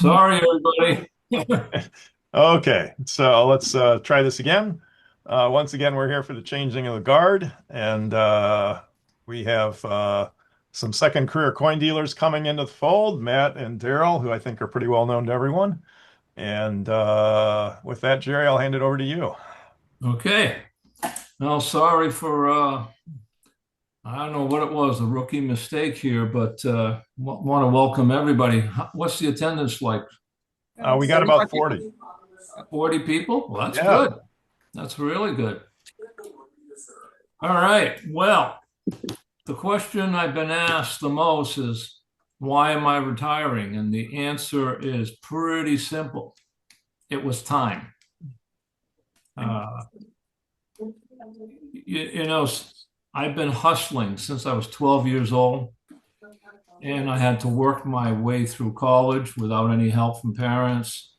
Sorry, everybody. Okay, so let's try this again. Once again, we're here for the changing of the guard, and we have some second career coin dealers coming into the fold, Matt and Darrell, who I think are pretty well known to everyone. And with that, Gerry, I'll hand it over to you. Okay. No, sorry for I don't know what it was, a rookie mistake here, but want to welcome everybody. What's the attendance like? We got about 40. 40 people? Well, that's Yeah. good. That's really good. All right. Well, the question I've been asked the most is, why am I retiring? And the answer is pretty simple. It was time. Uh, you know, I've been hustling since I was 12 years old, and I had to work my way through college without any help from parents.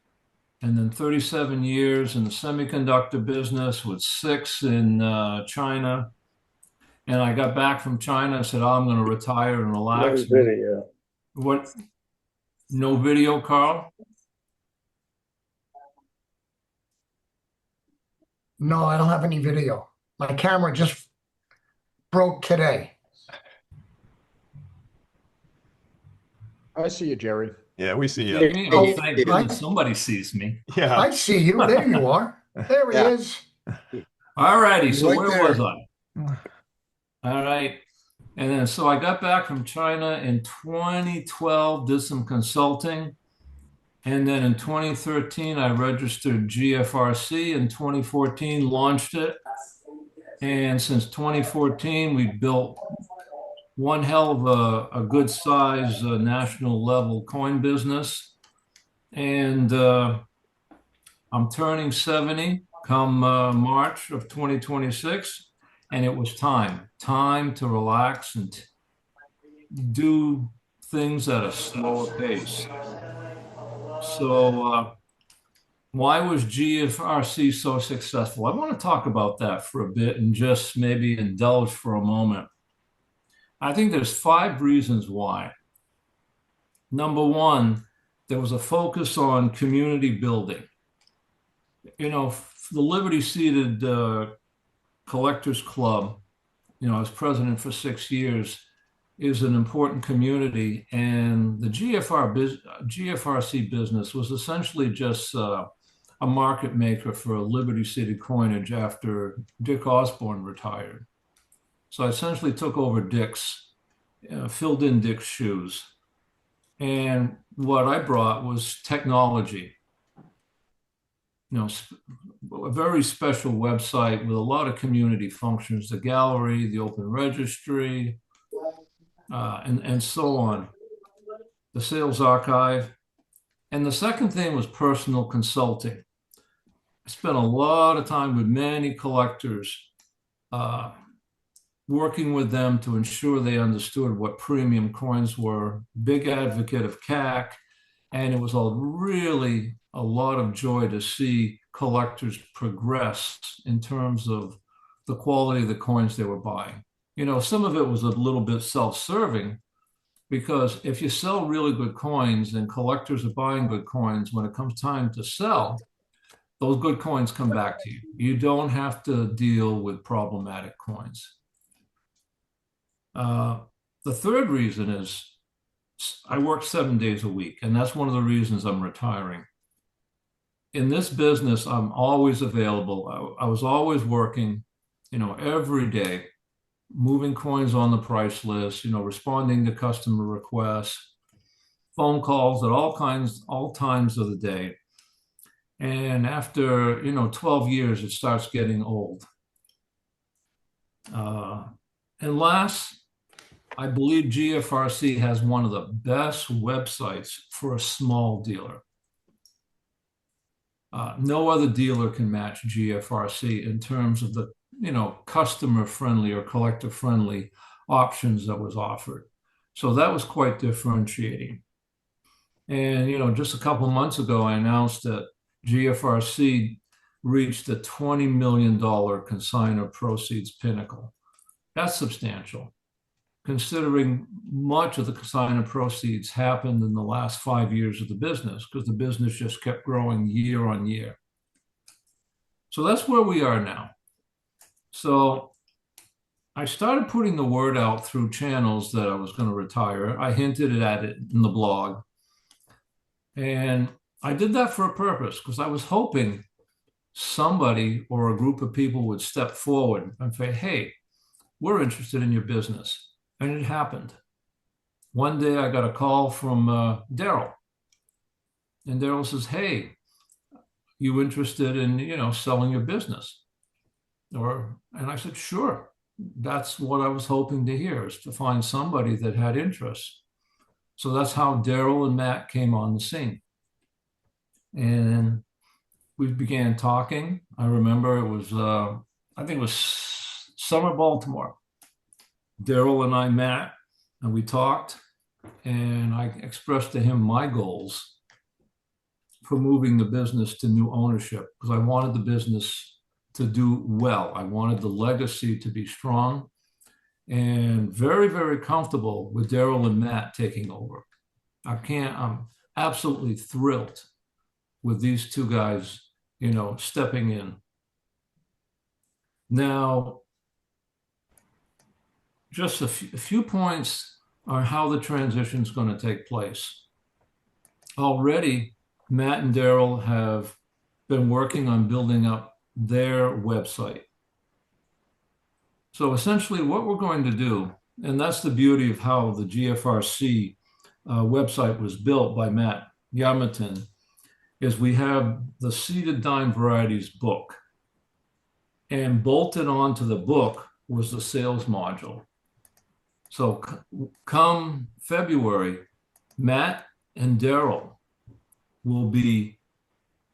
And then 37 years in the semiconductor business with 6 in China. And I got back from China and said, oh, I'm going to retire and No relax. video. What? No video, Carl? No, I don't have any video. My camera just broke today. I see you, Gerry. Yeah, we see you. Oh, thank goodness somebody sees me. Yeah. I see you. There you are. There he Yeah. is. All righty. So Right where there. was I? All right. And then so I got back from China in 2012, did some consulting. And then in 2013, I registered GFRC. In 2014, launched it. And since 2014, we built one hell of a good size national level coin business. And I'm turning 70 come March of 2026. And it was time to relax and do things at a slower pace. So why was GFRC so successful? I want to talk about that for a bit and just maybe indulge for a moment. I think there's 5 reasons why. Number one, there was a focus on community building. You know, the Liberty Seated Collectors Club, you know, as president for 6 years, is an important community. And the GFRC business was essentially just a market maker for Liberty Seated coinage after Dick Osborne retired. So I essentially took over Dick's, filled in Dick's shoes. And what I brought was technology. You know, a very special website with a lot of community functions, the gallery, the open registry, and so on, the sales archive. And the second thing was personal consulting. I spent a lot of time with many collectors, working with them to ensure they understood what premium coins were, big advocate of CAC. And it was really a lot of joy to see collectors progress in terms of the quality of the coins they were buying. You know, some of it was a little bit self-serving because if you sell really good coins and collectors are buying good coins, when it comes time to sell, those good coins come back to you. You don't have to deal with problematic coins. The third reason is I work 7 days a week, and that's one of the reasons I'm retiring. In this business, I'm always available. I was always working, you know, every day, moving coins on the price list, you know, responding to customer requests, phone calls at all times of the day. And after, you know, 12 years, it starts getting old. And last, I believe GFRC has one of the best websites for a small dealer. No other dealer can match GFRC in terms of the, you know, customer-friendly or collector-friendly options that was offered. So that was quite differentiating. And, you know, just a couple of months ago, I announced that GFRC reached the $20 million consignor proceeds pinnacle. That's substantial. considering much of the sign-up proceeds happened in the last 5 years of the business because the business just kept growing year on year. So that's where we are now. So I started putting the word out through channels that I was going to retire. I hinted at it in the blog. And I did that for a purpose because I was hoping somebody or a group of people would step forward and say, hey, we're interested in your business. And it happened. One day I got a call from Darrell. And Darrell says, hey, you interested in, selling your business? And I said, sure. That's what I was hoping to hear, is to find somebody that had interest. So that's how Darrell and Matt came on the scene. And we began talking. I remember it was, I think it was summer Baltimore. Darrell and I met and we talked, and I expressed to him my goals for moving the business to new ownership because I wanted the business to do well. I wanted the legacy to be strong, and very, very comfortable with Darrell and Matt taking over. I'm absolutely thrilled with these two guys, stepping in. Now, just a few points on how the transition is going to take place. Already, Matt and Darrell have been working on building up their website. So essentially what we're going to do, and that's the beauty of how the GFRC website was built by Matt Yamaton, is we have the Seeded Dime Varieties book, and bolted onto the book was the sales module. So come February, Matt and Darrell will be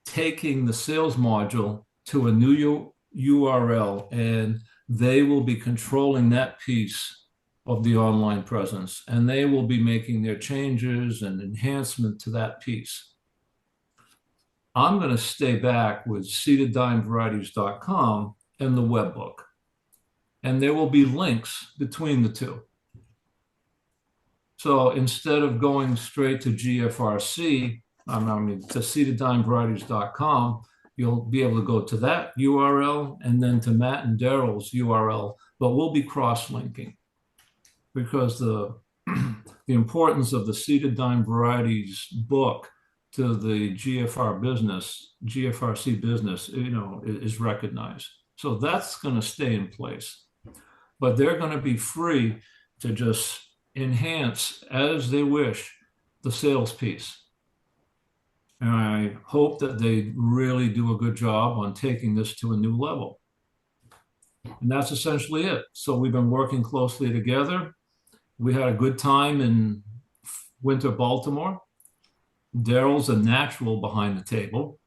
taking the sales module to a new URL, and they will be controlling that piece of the online presence, and they will be making their changes and enhancement to that piece. I'm going to stay back with seededdimevarieties.com and the webbook, and there will be links between the two. So instead of going straight to GFRC, to seededdimevarieties.com, you'll be able to go to that URL and then to Matt and Darrell's URL, but we'll be cross-linking because the importance of the Seeded Dime Varieties book to the GFRC business, is recognized. So that's going to stay in place, but they're going to be free to just enhance as they wish the sales piece. And I hope that they really do a good job on taking this to a new level. And that's essentially it. So we've been working closely together. We had a good time in winter Baltimore. Darrell's a natural behind the table,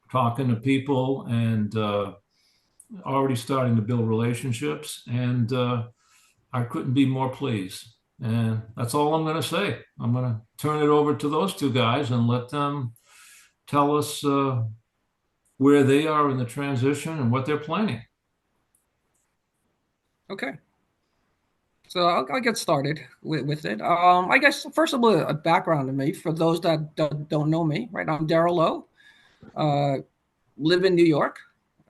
talking to people and already starting to build relationships. And I couldn't be more pleased. And that's all I'm going to say. I'm going to turn it over to those two guys and let them tell us where they are in the transition and what they're planning. Okay. So I'll get started with it. I guess first of all, a background to me for those that don't know me. Right, I'm Darrell Low. Live in New York.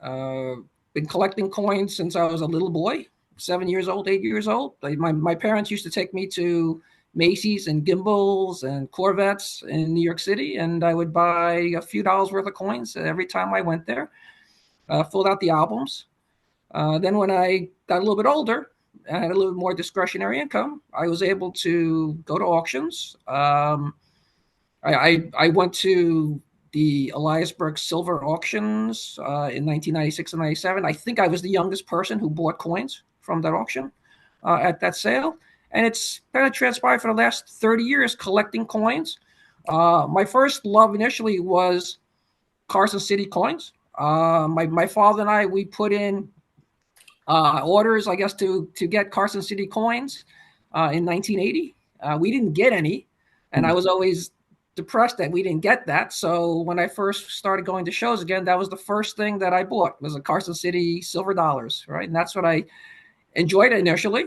Been collecting coins since I was a little boy. 7 years old, 8 years old. My parents used to take me to Macy's and Gimbals and Corvettes in New York City, and I would buy a few dollars worth of coins every time I went there. Filled out the albums. Then when I got a little bit older, I had a little more discretionary income, I was able to go to auctions. I went to the Eliasberg silver auctions in 1996 and 97. I think I was the youngest person who bought coins from that auction at that sale. And it's kind of transpired for the last 30 years collecting coins. My first love initially was Carson City coins. My father and I, we put in orders, I guess, to get Carson City coins in 1980. We didn't get any, and I was always depressed that we didn't get that. So when I first started going to shows again, that was the first thing that I bought was a Carson City silver dollars, right? And that's what I enjoyed initially.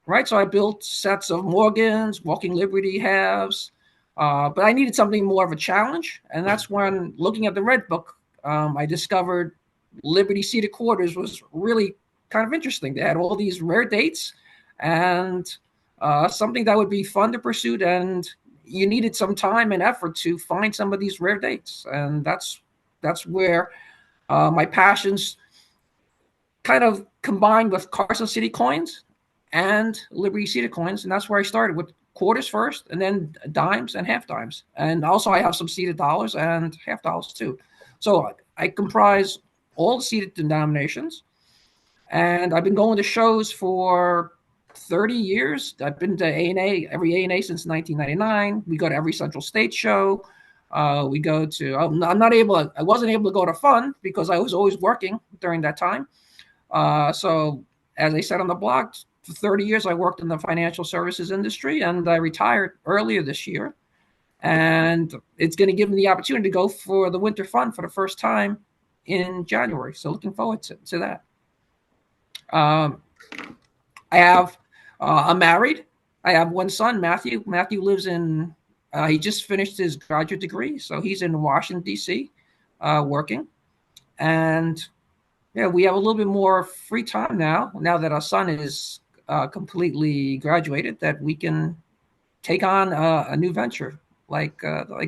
right? So I built sets of Morgans, Walking Liberty halves, but I needed something more of a challenge. And that's when, looking at the Red Book, I discovered Liberty seated quarters was really kind of interesting. They had all these rare dates and something that would be fun to pursue. And you needed some time and effort to find some of these rare dates. And that's where my passions kind of combined with Carson City coins and Liberty seated coins. And that's where I started with quarters first and then dimes and half dimes. And also I have some seated dollars and half dollars too. So I comprise all the seated denominations. And I've been going to shows for 30 years. I've been to A&A, every A&A since 1999. We go to every Central States show. We go to, I wasn't able to go to Fun because I was always working during that time. So as I said on the blog, for 30 years, I worked in the financial services industry and I retired earlier this year. And it's going to give me the opportunity to go for the Winter Fun for the first time in January. So looking forward to that. I'm married. I have one son, Matthew. Matthew lives in, he just finished his graduate degree. So he's in Washington, D.C., working. And yeah, we have a little bit more free time now that our son is completely graduated, that we can take on a new venture like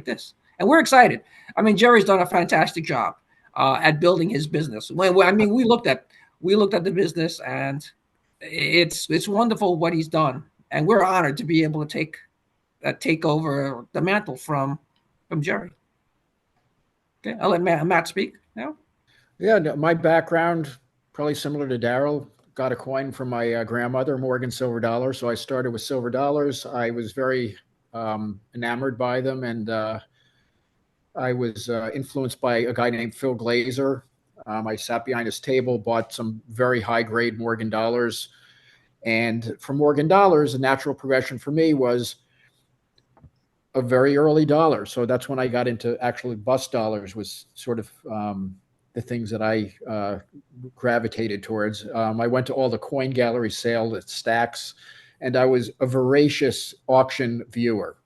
this. And we're excited. I mean, Gerry's done a fantastic job at building his business. I mean, we looked at the business, and it's wonderful what he's done, and we're honored to be able to take over the mantle from Gerry. Okay, I'll let Matt speak now. Yeah, no, my background probably similar to Darrell. Got a coin from my grandmother, Morgan silver dollar. So I started with silver dollars. I was very enamored by them, and I was influenced by a guy named Phil Glazer. I sat behind his table, bought some very high grade Morgan dollars, and for Morgan dollars, a natural progression for me was a very early dollar. So that's when I got into actually bust dollars, was sort of the things that I gravitated towards. I went to all the coin gallery sale at Stacks, and I was a voracious auction viewer.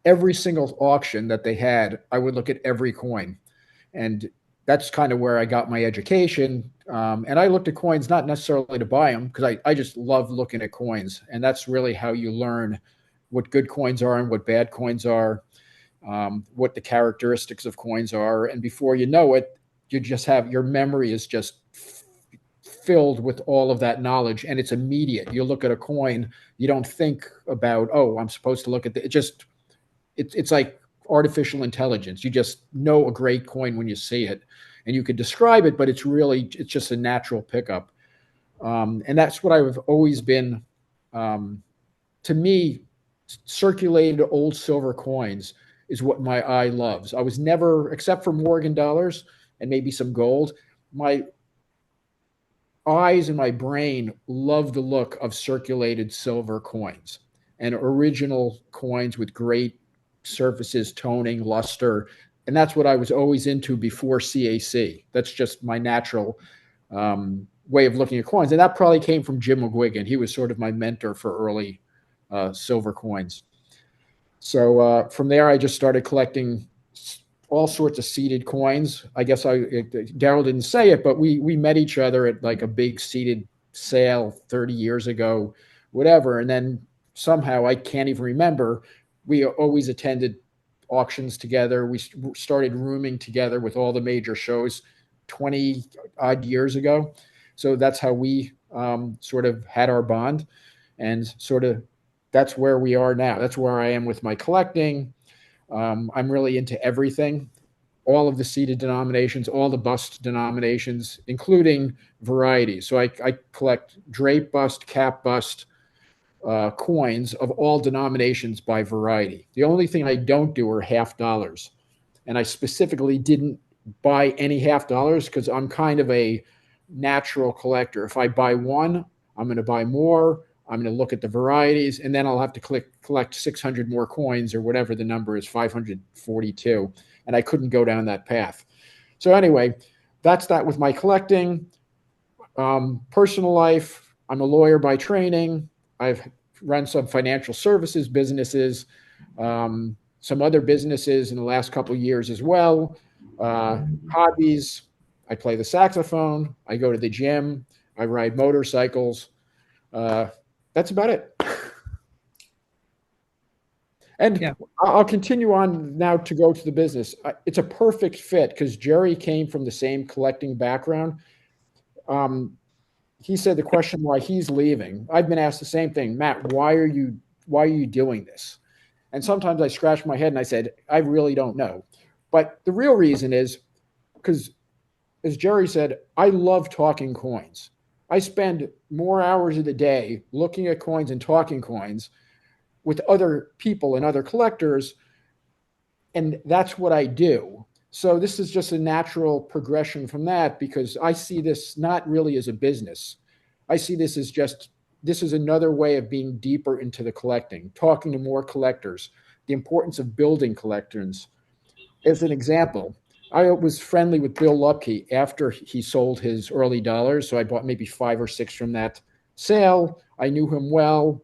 Every single auction that they had, I would look at every coin. And that's kind of where I got my education. And I looked at coins not necessarily to buy them, because I just love looking at coins. And that's really how you learn what good coins are and what bad coins are, what the characteristics of coins are. And before you know it, you just have, your memory is just filled with all of that knowledge, and it's immediate. You look at a coin, you don't think about, oh, I'm supposed to look at it's like artificial intelligence. You just know a great coin when you see it, and you could describe it, but it's just a natural pickup. And that's what I've always been. To me, circulated old silver coins is what my eye loves. I was never, except for Morgan dollars and maybe some gold, my eyes and my brain love the look of circulated silver coins and original coins with great surfaces, toning, luster. And that's what I was always into before CAC. That's just my natural way of looking at coins. And that probably came from Jim McGuigan. He was sort of my mentor for early silver coins. So from there, I just started collecting all sorts of seeded coins. I guess Darrell didn't say it, but we met each other at like a big seeded sale 30 years ago, whatever. And then somehow, I can't even remember, we always attended auctions together. We started rooming together with all the major shows 20 odd years ago. So that's how we sort of had our bond, and sort of that's where we are now. That's where I am with my collecting. I'm really into everything, all of the seeded denominations, all the bust denominations, including varieties. So I collect drape bust, cap bust coins of all denominations by variety. The only thing I don't do are half dollars. And I specifically didn't buy any half dollars because I'm kind of a natural collector. If I buy one, I'm going to buy more. I'm going to look at the varieties, and then I'll have to collect 600 more coins, or whatever the number is, 542. And I couldn't go down that path. So anyway, that's that with my collecting. Personal life, I'm a lawyer by training. I've run some financial services businesses, some other businesses in the last couple of years as well. Hobbies, I play the saxophone, I go to the gym, I ride motorcycles. That's about it. And Yeah. I'll continue on now to go to the business. It's a perfect fit because Gerry came from the same collecting background. Um, he said the question why he's leaving. I've been asked the same thing, Matt. Why are you doing this? And sometimes I scratch my head and I said, I really don't know. But the real reason is because, as Gerry said, I love talking coins. I spend more hours of the day looking at coins and talking coins with other people and other collectors, and that's what I do. So this is just a natural progression from that because I see this not really as a business. I see this as just this is another way of being deeper into the collecting, talking to more collectors, the importance of building collectors. As an example, I was friendly with Bill Lupke after he sold his early dollars, so I bought maybe 5 or 6 from that sale. I knew him well,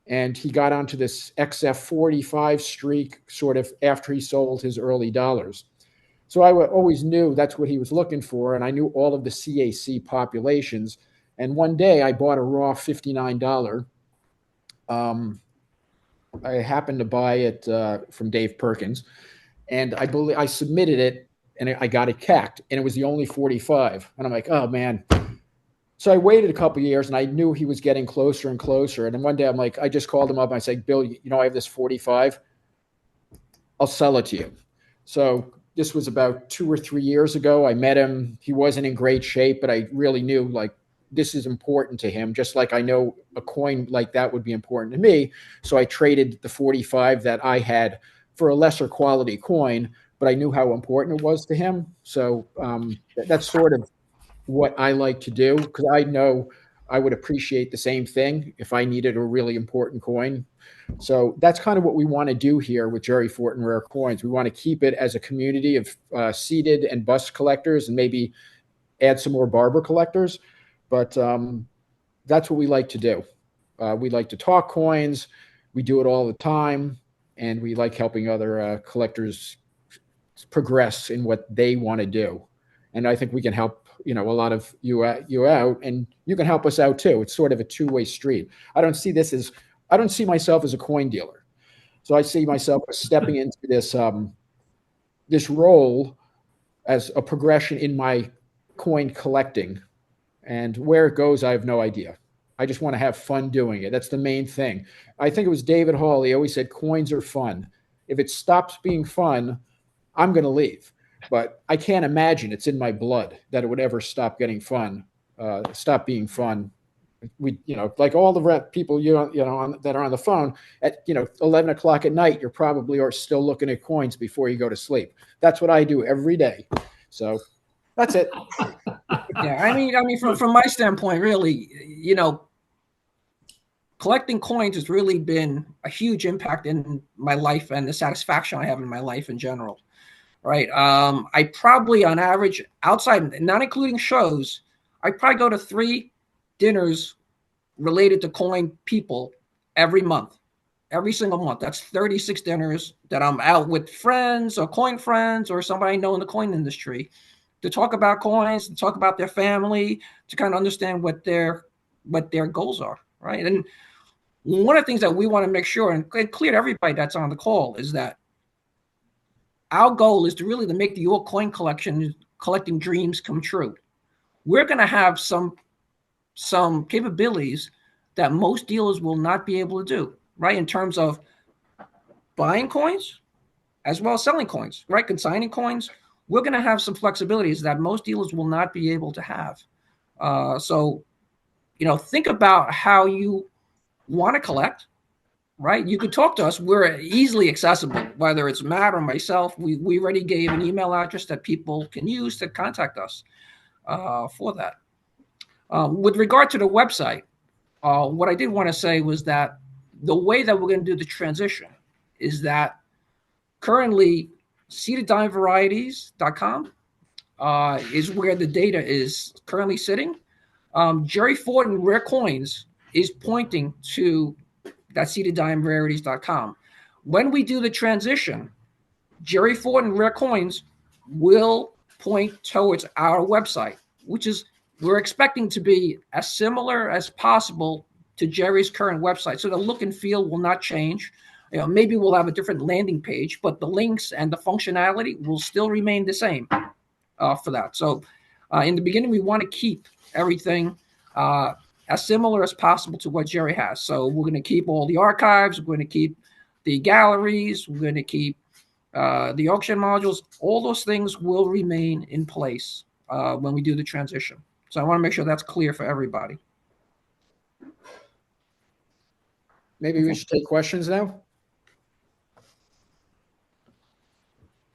and he got onto this XF45 streak sort of after he sold his early dollars. So I always knew that's what he was looking for, and I knew all of the CAC populations. And one day I bought a raw $59. I happened to buy it from Dave Perkins, and I believe I submitted it, and I got it cacked, and it was the only 45. And I'm like, oh man. So I waited a couple of years, and I knew he was getting closer and closer. And then one day I'm like, I just called him up and I said, Bill, I have this 45. I'll sell it to you. So this was about 2 or 3 years ago. I met him. He wasn't in great shape, but I really knew like this is important to him, just like I know a coin like that would be important to me. So I traded the 45 that I had for a lesser quality coin, but I knew how important it was to him. So that's sort of what I like to do because I know I would appreciate the same thing if I needed a really important coin. So that's kind of what we want to do here with Gerry Fortin Rare Coins. We want to keep it as a community of seated and bust collectors and maybe add some more barber collectors. But that's what we like to do. We like to talk coins. We do it all the time. And we like helping other collectors progress in what they want to do. And I think we can help a lot of you out, and you can help us out too. It's sort of a two-way street. I don't see myself as a coin dealer. So I see myself as stepping into this role as a progression in my coin collecting, and where it goes, I have no idea. I just want to have fun doing it. That's the main thing. I think it was David Hall. He always said coins are fun. If it stops being fun, I'm going to leave. But I can't imagine it's in my blood that it would ever stop getting fun, stop being fun. We, like all the people, that are on the phone at, 11 o'clock at night, you're probably are still looking at coins before you go to sleep. That's what I do every day. So that's it. Yeah. I mean, from my standpoint, really, collecting coins has really been a huge impact in my life and the satisfaction I have in my life in general. Right. I probably on average outside, not including shows, I probably go to 3 dinners related to coin people every month, every single month. That's 36 dinners that I'm out with friends or coin friends or somebody I know in the coin industry to talk about coins, to talk about their family, to kind of understand what their goals are. Right. And one of the things that we want to make sure and clear to everybody that's on the call is that our goal is to make your coin collecting dreams come true. We're going to have some capabilities that most dealers will not be able to do, right? In terms of buying coins as well as selling coins, right? Consigning coins. We're going to have some flexibilities that most dealers will not be able to have. So, think about how you want to collect. Right? You could talk to us. We're easily accessible, whether it's Matt or myself. We already gave an email address that people can use to contact us for that. With regard to the website, what I did want to say was that the way that we're going to do the transition is that currently seededdimevarieties.com is where the data is currently sitting. Gerry Fortin Rare Coins is pointing to that seededdiamondrarities.com. When we do the transition, Gerry Fortin Rare Coins will point towards our website, which is we're expecting to be as similar as possible to Gerry's current website. So the look and feel will not change. Maybe we'll have a different landing page, but the links and the functionality will still remain the same for that. So in the beginning, we want to keep everything as similar as possible to what Gerry has. So we're going to keep all the archives. We're going to keep the galleries. We're going to keep the auction modules. All those things will remain in place when we do the transition. So I want to make sure that's clear for everybody. Maybe we should take questions now.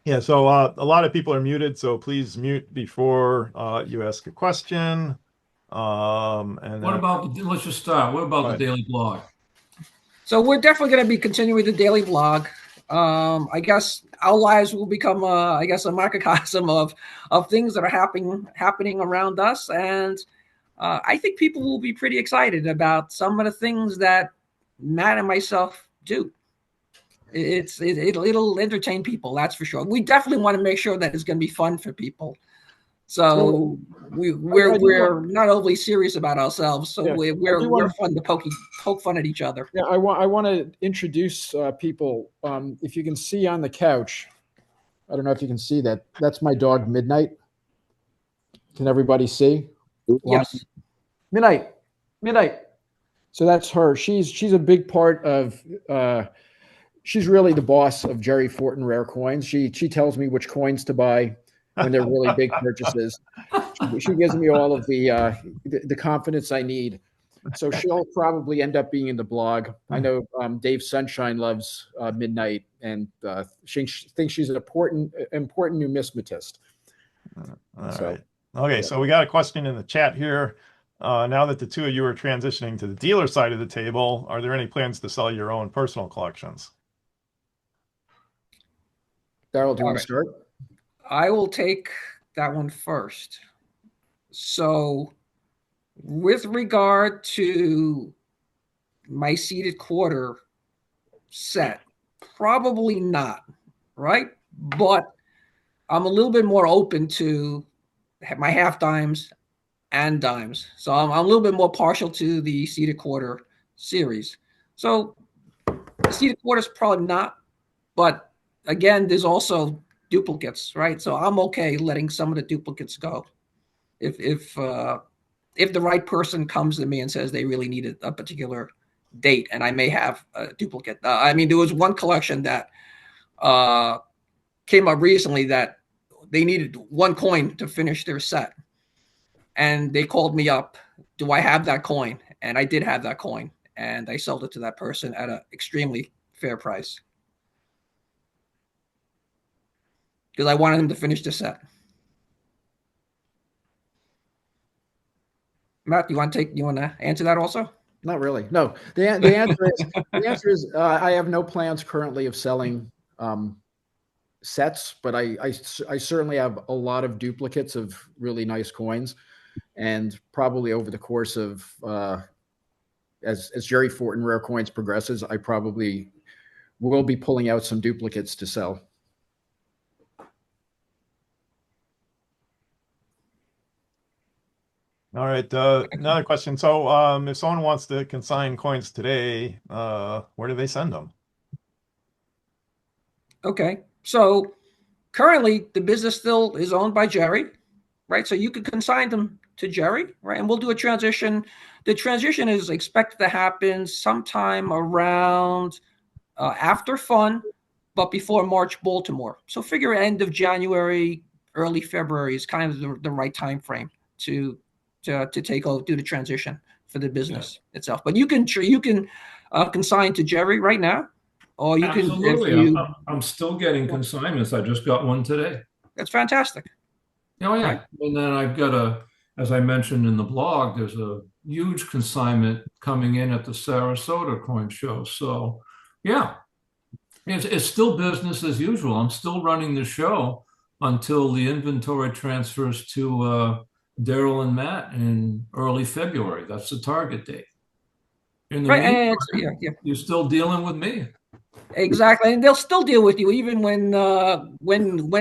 Yeah, so a lot of people are muted, so please mute before you ask a question. And What about, let's just start. What about the daily blog? So we're definitely going to be continuing the daily blog. I guess our lives will become, a microcosm of things that are happening around us. And I think people will be pretty excited about some of the things that Matt and myself do. It'll entertain people, that's for sure. We definitely want to make sure that it's going to be fun for people. So we're not overly serious about ourselves. So yeah, we're fun to poke fun at each other. Yeah, I want to introduce people. If you can see on the couch, I don't know if you can see that. That's my dog, Midnight. Can everybody see? Yes. Midnight. So that's her. She's a big part of. She's really the boss of Gerry Fortin Rare Coins. She tells me which coins to buy when they're really big purchases. She gives me all of the confidence I need. So she'll probably end up being in the blog. I know Dave Sunshine loves Midnight, and she thinks she's an important numismatist. All right. Okay, so we got a question in the chat here. Now that the two of you are transitioning to the dealer side of the table, are there any plans to sell your own personal collections? Darrell, do you want to start? I will take that one first. So with regard to my seated quarter set, probably not, right? But I'm a little bit more open to my half dimes and dimes. So I'm a little bit more partial to the seated quarter series. So the seated quarter is probably not, but again, there's also duplicates, right? So I'm okay letting some of the duplicates go. If the right person comes to me and says they really need a particular date, and I may have a duplicate. There was one collection that came up recently that they needed one coin to finish their set. And they called me up, do I have that coin? And I did have that coin. And I sold it to that person at an extremely fair price. Because I wanted him to finish the set. Matt, you want to answer that also? Not really. No. The answer is I have no plans currently of selling sets, but I certainly have a lot of duplicates of really nice coins, and probably over the course of as Gerry Fortin Rare Coins progresses, I probably will be pulling out some duplicates to sell. All right. Another question. So if someone wants to consign coins today, where do they send them? Okay. So currently the business still is owned by Gerry, right? So you could consign them to Gerry, right? And we'll do a transition. The transition is expected to happen sometime around after Fun, but before March Baltimore. So figure end of January, early February is kind of the right time frame to take over, do the transition for the business itself. But you can consign to Gerry right now, or you Absolutely. can. I'm still getting consignments. I just got one today. That's fantastic. Oh yeah, right. And then I've got as I mentioned in the blog, there's a huge consignment coming in at the Sarasota coin show. So yeah, it's still business as usual. I'm still running the show until the inventory transfers to Darrell and Matt in early February. That's the target date. In the Right. meantime, And yeah, you're still dealing with me. exactly. And they'll still deal with you even when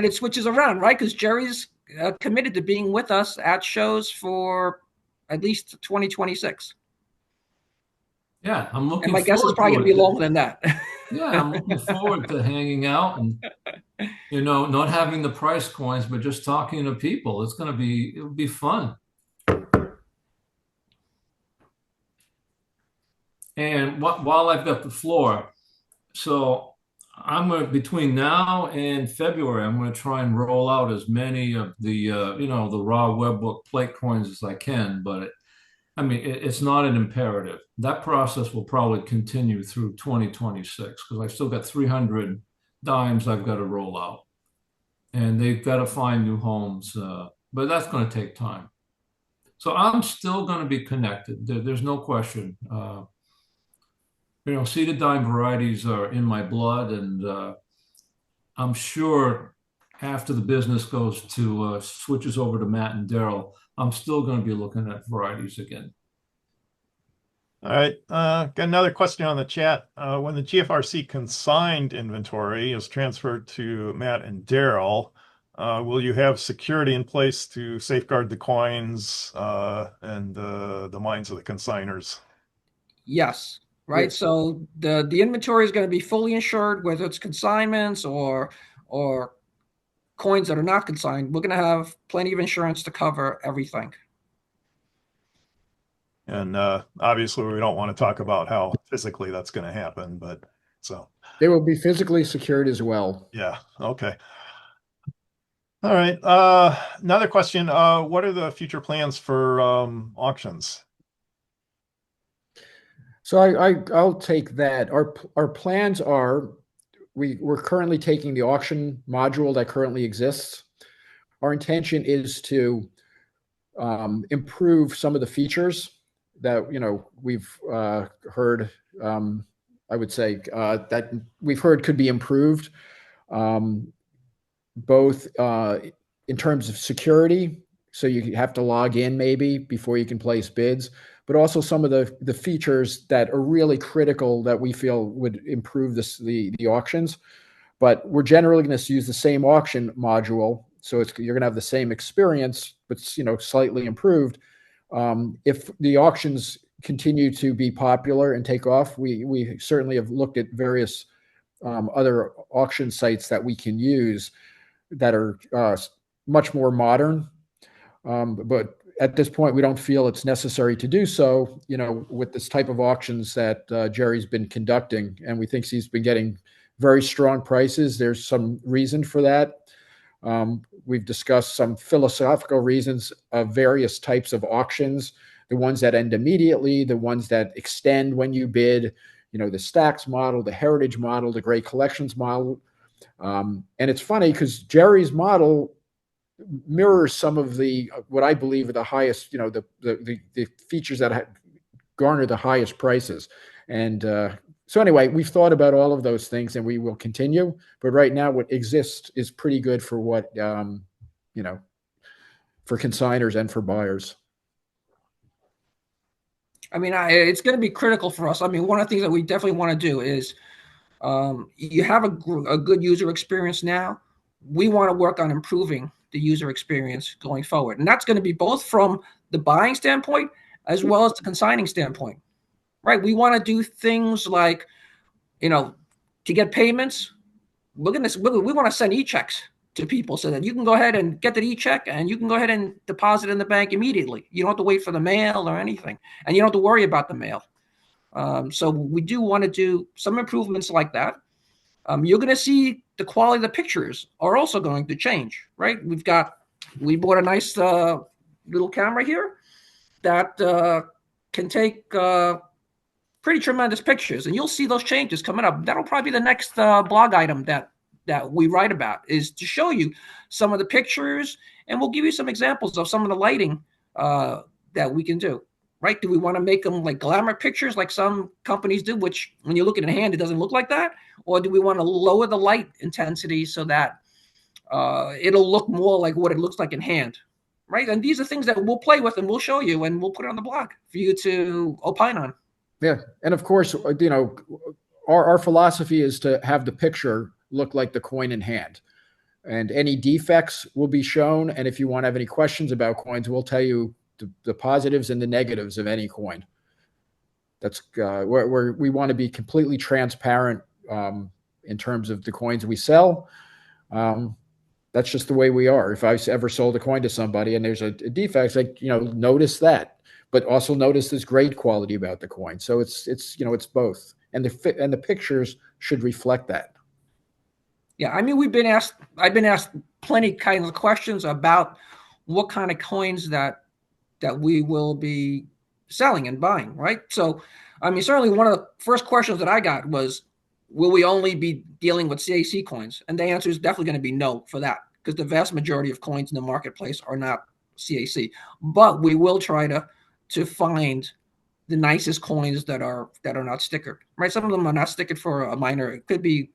it switches around, right? Because Gerry's committed to being with us at shows for at least 2026. Yeah, I'm And looking my guess is forward probably to going to be it. longer than that. Yeah, I'm looking forward to hanging out and not having the price coins, but just talking to people. It'll be fun. And while I've got the floor, so between now and February, I'm going to try and roll out as many of the raw webbook plate coins as I can. But it's not an imperative. That process will probably continue through 2026 because I've still got 300 dimes I've got to roll out, and they've got to find new homes. But that's going to take time. So I'm still going to be connected. There's no question. Seeded dime varieties are in my blood, and I'm sure after the business goes to switches over to Matt and Darrell, I'm still going to be looking at varieties again. All right. Got another question on the chat. When the GFRC consigned inventory is transferred to Matt and Darrell, will you have security in place to safeguard the coins and the minds of the consigners? Yes. Right. Yes. So the inventory is going to be fully insured, whether it's consignments or coins that are not consigned. We're going to have plenty of insurance to cover everything. And obviously, we don't want to talk about how physically that's going to happen, but so. They will be physically secured as well. Yeah. Okay. All right. Another question. What are the future plans for auctions? So I'll take that. Our plans are we're currently taking the auction module that currently exists. Our intention is to improve some of the features that we've heard. I would say that we've heard could be improved, both in terms of security. So you have to log in maybe before you can place bids, but also some of the features that are really critical that we feel would improve the auctions. But we're generally going to use the same auction module, so you're going to have the same experience, but slightly improved. If the auctions continue to be popular and take off, we certainly have looked at various other auction sites that we can use that are much more modern. But at this point, we don't feel it's necessary to do so, with this type of auctions that Gerry's been conducting, and we think he's been getting very strong prices. There's some reason for that. We've discussed some philosophical reasons of various types of auctions, the ones that end immediately, the ones that extend when you bid, the stacks model, the heritage model, the great collections model. And it's funny because Gerry's model mirrors some of what I believe are the highest, the features that garner the highest prices. And so anyway, we've thought about all of those things, and we will continue. But right now, what exists is pretty good for what for consigners and for buyers. It's going to be critical for us. One of the things that we definitely want to do is you have a good user experience now. We want to work on improving the user experience going forward. And that's going to be both from the buying standpoint as well as the consigning standpoint, right? We want to do things like, to get payments. We want to send e-checks to people so that you can go ahead and get the e-check and you can go ahead and deposit in the bank immediately. You don't have to wait for the mail or anything, and you don't have to worry about the mail. So we do want to do some improvements like that. You're going to see the quality of the pictures are also going to change, right? We bought a nice little camera here that can take pretty tremendous pictures, and you'll see those changes coming up. That'll probably be the next blog item that we write about, is to show you some of the pictures, and we'll give you some examples of some of the lighting that we can do. Right? Do we want to make them like glamour pictures like some companies do, which when you look at it in hand, it doesn't look like that? Or do we want to lower the light intensity so that it'll look more like what it looks like in hand? Right? And these are things that we'll play with and we'll show you and we'll put it on the blog for you to opine on. Yeah, and of course, our philosophy is to have the picture look like the coin in hand, and any defects will be shown. And if you want to have any questions about coins, we'll tell you the positives and the negatives of any coin. That's we want to be completely transparent in terms of the coins we sell. That's just the way we are. If I ever sold a coin to somebody and there's a defect, it's like, notice that, but also notice this great quality about the coin. So it's both, and the pictures should reflect that. Yeah, I mean, I've been asked plenty kinds of questions about what kind of coins that we will be selling and buying, right? So, I mean, certainly one of the first questions that I got was, will we only be dealing with CAC coins? And the answer is definitely going to be no for that, because the vast majority of coins in the marketplace are not CAC. But we will try to find the nicest coins that are not stickered, right? Some of them are not stickered for a minor. It could be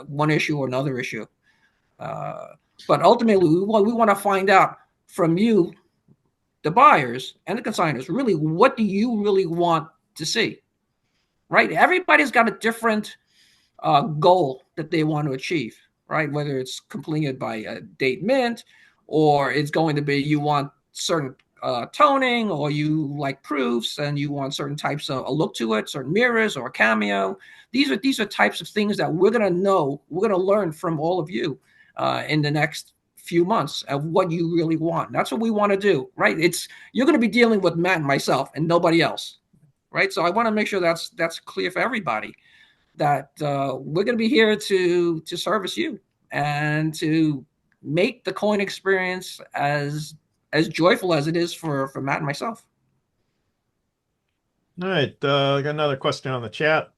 one issue or another issue. But ultimately, we want to find out from you, the buyers and the consigners, really, what do you really want to see, right? Everybody's got a different goal that they want to achieve, right? Whether it's completed by a date mint, or it's going to be you want certain toning, or you like proofs and you want certain types of a look to it, certain mirrors or a cameo. These are types of things that we're going to learn from all of you in the next few months of what you really want. That's what we want to do, right? You're going to be dealing with Matt and myself and nobody else, right? So I want to make sure that's clear for everybody, that we're going to be here to service you and to make the coin experience as joyful as it is for Matt and myself. All right, I got another question on the chat.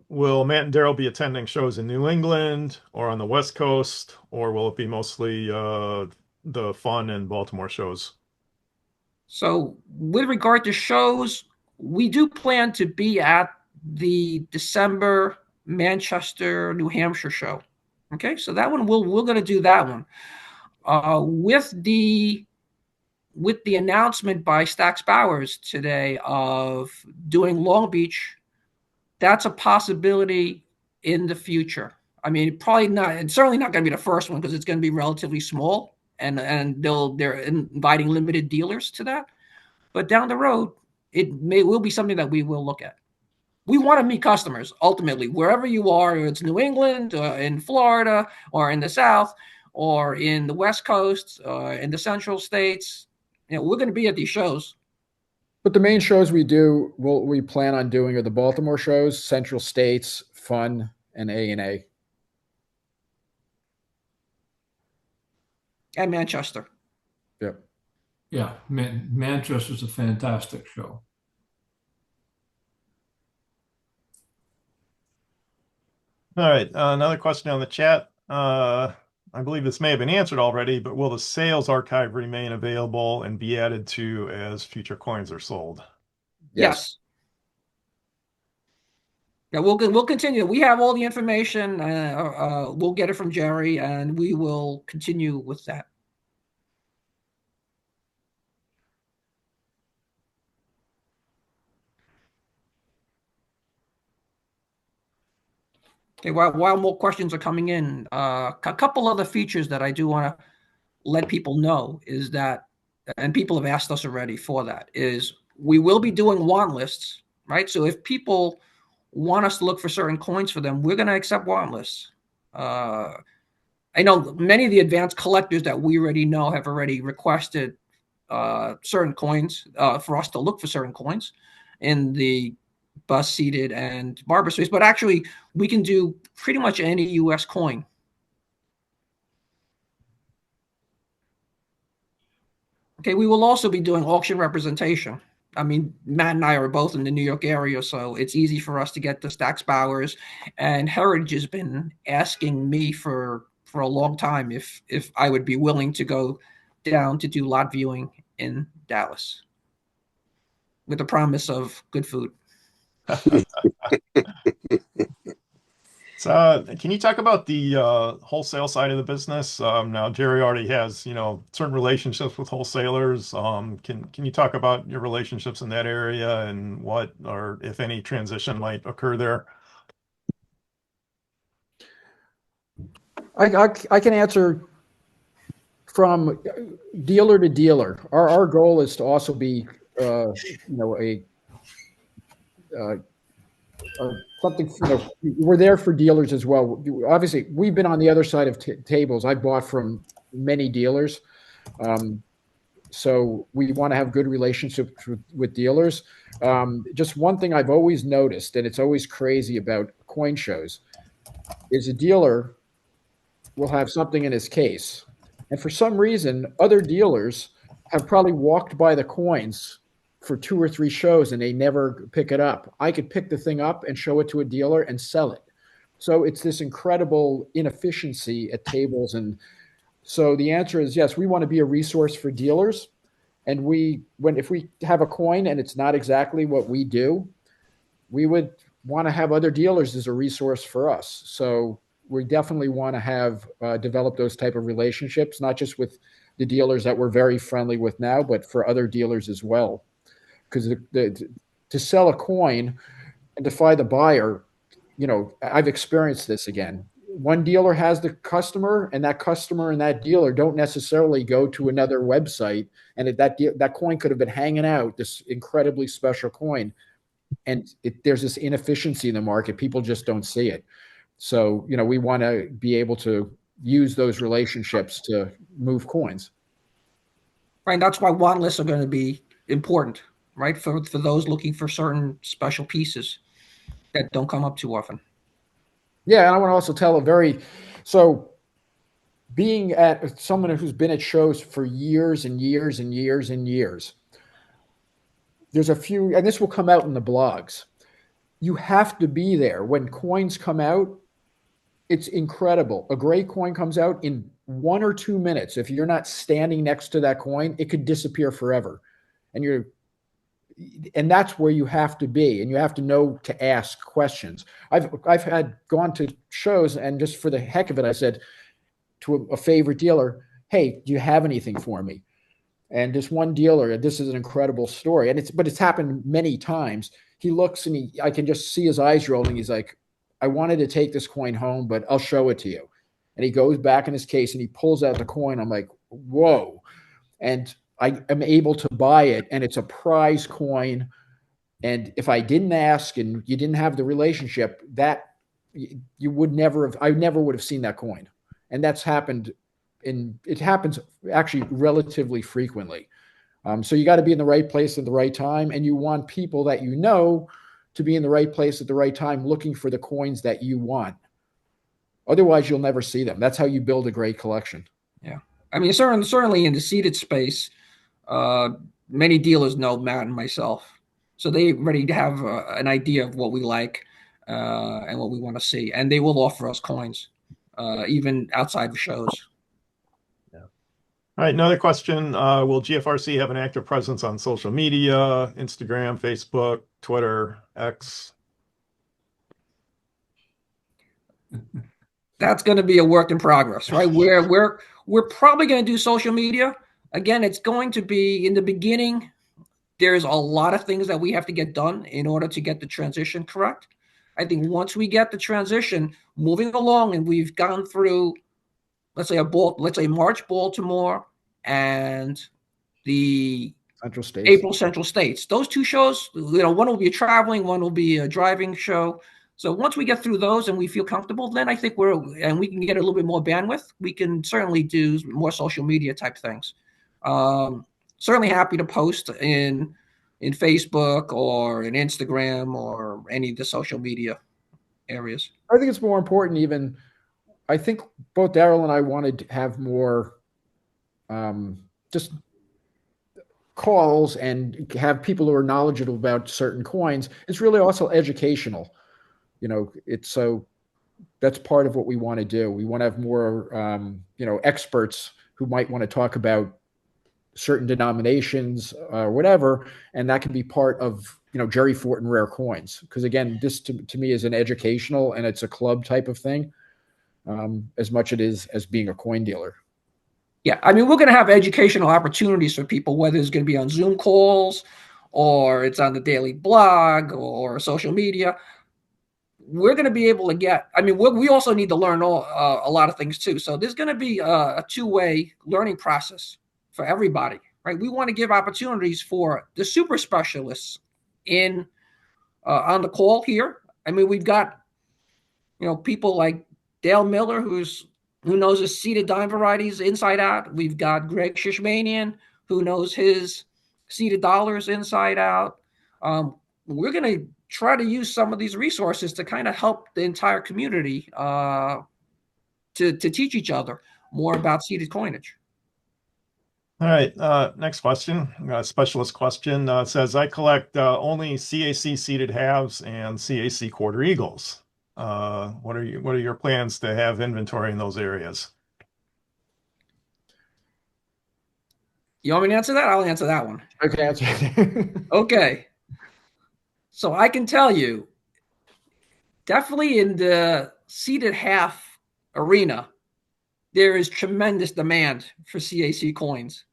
Will Matt and Darrell be attending shows in New England or on the West Coast, or will it be mostly the fun and Baltimore shows? So with regard to shows, we do plan to be at the December Manchester, New Hampshire show. Okay, so that one we're going to do that one. With the announcement by Stax Bowers today of doing Long Beach, that's a possibility in the future. I mean, probably not. It's certainly not going to be the first one, because it's going to be relatively small, and they're inviting limited dealers to that. But down the road, will be something that we will look at. We want to meet customers ultimately, wherever you are. It's New England, in Florida, or in the South, or in the West Coast, in the Central States. We're going to be at these shows. But the main shows we plan on doing are the Baltimore shows, Central States, Fun, and A&A. And Manchester. Yep. Yeah, Manchester's a fantastic show. All right, another question on the chat. I believe this may have been answered already, but will the sales archive remain available and be added to as future coins are sold? Yes. Yeah, we'll continue. We have all the information. We'll get it from Gerry, and we will continue with that. Okay, while more questions are coming in, a couple other features that I do want to let people know is that, and people have asked us already for that, is we will be doing want lists, right? So if people want us to look for certain coins for them, we're going to accept want lists. I know many of the advanced collectors that we already know have already requested certain coins for us to look for certain coins in the bus seated and barber space, but actually we can do pretty much any US coin. Okay, we will also be doing auction representation. I mean, Matt and I are both in the New York area, so it's easy for us to get to Stax Bowers, and Heritage has been asking me for a long time if I would be willing to go down to do lot viewing in Dallas with the promise of good food. So, can you talk about the wholesale side of the business? Now, Gerry already has, certain relationships with wholesalers. Can you talk about your relationships in that area and what, or if any, transition might occur there? I can answer from dealer to dealer. Our goal is to also be, uh, something, we're there for dealers as well. Obviously, we've been on the other side of tables. I bought from many dealers. So we want to have good relationships with dealers. Just one thing I've always noticed, and it's always crazy about coin shows, is a dealer will have something in his case. And for some reason, other dealers have probably walked by the coins for 2 or 3 shows and they never pick it up. I could pick the thing up and show it to a dealer and sell it. So it's this incredible inefficiency at tables. And so the answer is yes, we want to be a resource for dealers. And if we have a coin and it's not exactly what we do, we would want to have other dealers as a resource for us. So we definitely want to have develop those type of relationships, not just with the dealers that we're very friendly with now, but for other dealers as well. Because to sell a coin and to find the buyer, I've experienced this again. One dealer has the customer, and that customer and that dealer don't necessarily go to another website, and that coin could have been hanging out, this incredibly special coin, and there's this inefficiency in the market. People just don't see it. So, we want to be able to use those relationships to move coins. Right. That's why want lists are going to be important, right? For those looking for certain special pieces that don't come up too often. Yeah, and I want to also tell so being at someone who's been at shows for years and years and years and years, there's a few, and this will come out in the blogs. You have to be there when coins come out. It's incredible. A great coin comes out in 1 or 2 minutes. If you're not standing next to that coin, it could disappear forever. And that's where you have to be, and you have to know to ask questions. I've had gone to shows, and just for the heck of it, I said to a favorite dealer, "Hey, do you have anything for me?" And this one dealer, this is an incredible story, and it's happened many times. He looks and I can just see his eyes rolling. He's like, "I wanted to take this coin home, but I'll show it to you." And he goes back in his case and he pulls out the coin. I'm like, "Whoa!" And I am able to buy it, and it's a prize coin. And if I didn't ask and you didn't have the relationship, that you would never have, I never would have seen that coin. And that's happened, and it happens actually relatively frequently. So you got to be in the right place at the right time, and you want people that to be in the right place at the right time, looking for the coins that you want. Otherwise, you'll never see them. That's how you build a great collection. Yeah, I mean, certainly in the seated space, many dealers know Matt and myself, so they already have an idea of what we like and what we want to see, and they will offer us coins even outside of shows. Yeah. All right, another question. Will GFRC have an active presence on social media, Instagram, Facebook, Twitter, X? That's going to be a work in progress, right? We're probably going to do social media. Again, it's going to be in the beginning. There's a lot of things that we have to get done in order to get the transition correct. I think once we get the transition moving along and we've gone through, let's say March Baltimore and the Central States. April Central States. Those 2 shows, one will be a traveling, one will be a driving show. So once we get through those and we feel comfortable, then I think we can get a little bit more bandwidth. We can certainly do more social media type things. Certainly happy to post in Facebook or in Instagram or any of the social media areas. I think it's more important even. I think both Darrell and I wanted to have more just calls and have people who are knowledgeable about certain coins. It's really also educational. So that's part of what we want to do. We want to have more, experts who might want to talk about certain denominations or whatever, and that can be part of Gerry Fortin Rare Coins. Because again, this to me is an educational and it's a club type of thing, as much it is as being a coin dealer. Yeah, I mean, we're going to have educational opportunities for people, whether it's going to be on Zoom calls or it's on the daily blog or social media. We're going to be able to get, I mean, we also need to learn a lot of things too. So there's going to be a two-way learning process for everybody, right? We want to give opportunities for the super specialists in on the call here. I mean, we've got, people like Dale Miller, who knows his seeded dime varieties inside out. We've got Greg Shishmanian, who knows his seeded dollars inside out. We're going to try to use some of these resources to kind of help the entire community to teach each other more about seeded coinage. All right, next question, specialist question. Says, I collect only CAC seeded halves and CAC quarter eagles. What are your plans to have inventory in those areas? You want me to answer that? I'll answer that one. Okay, answer. Okay. So I can tell you, definitely in the seeded half arena, there is tremendous demand for CAC coins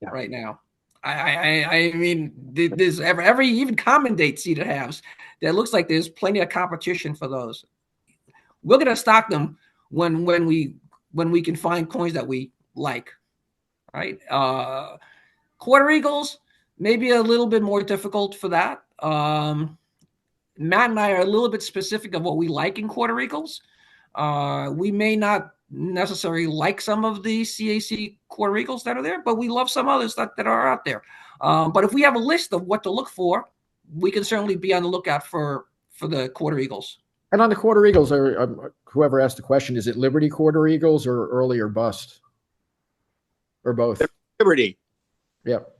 right now. I mean, there's every even common date seeded halves. There looks like there's plenty of competition for those. We're gonna stock them when we can find coins that we like, right? Quarter eagles, maybe a little bit more difficult for that. Matt and I are a little bit specific of what we like in quarter eagles. We may not necessarily like some of the CAC quarter eagles that are there, but we love some others that are out there. But if we have a list of what to look for, we can certainly be on the lookout for the quarter eagles. And on the quarter eagles, whoever asked the question, is it Liberty quarter eagles or early or bust? Or both? Liberty. Yep.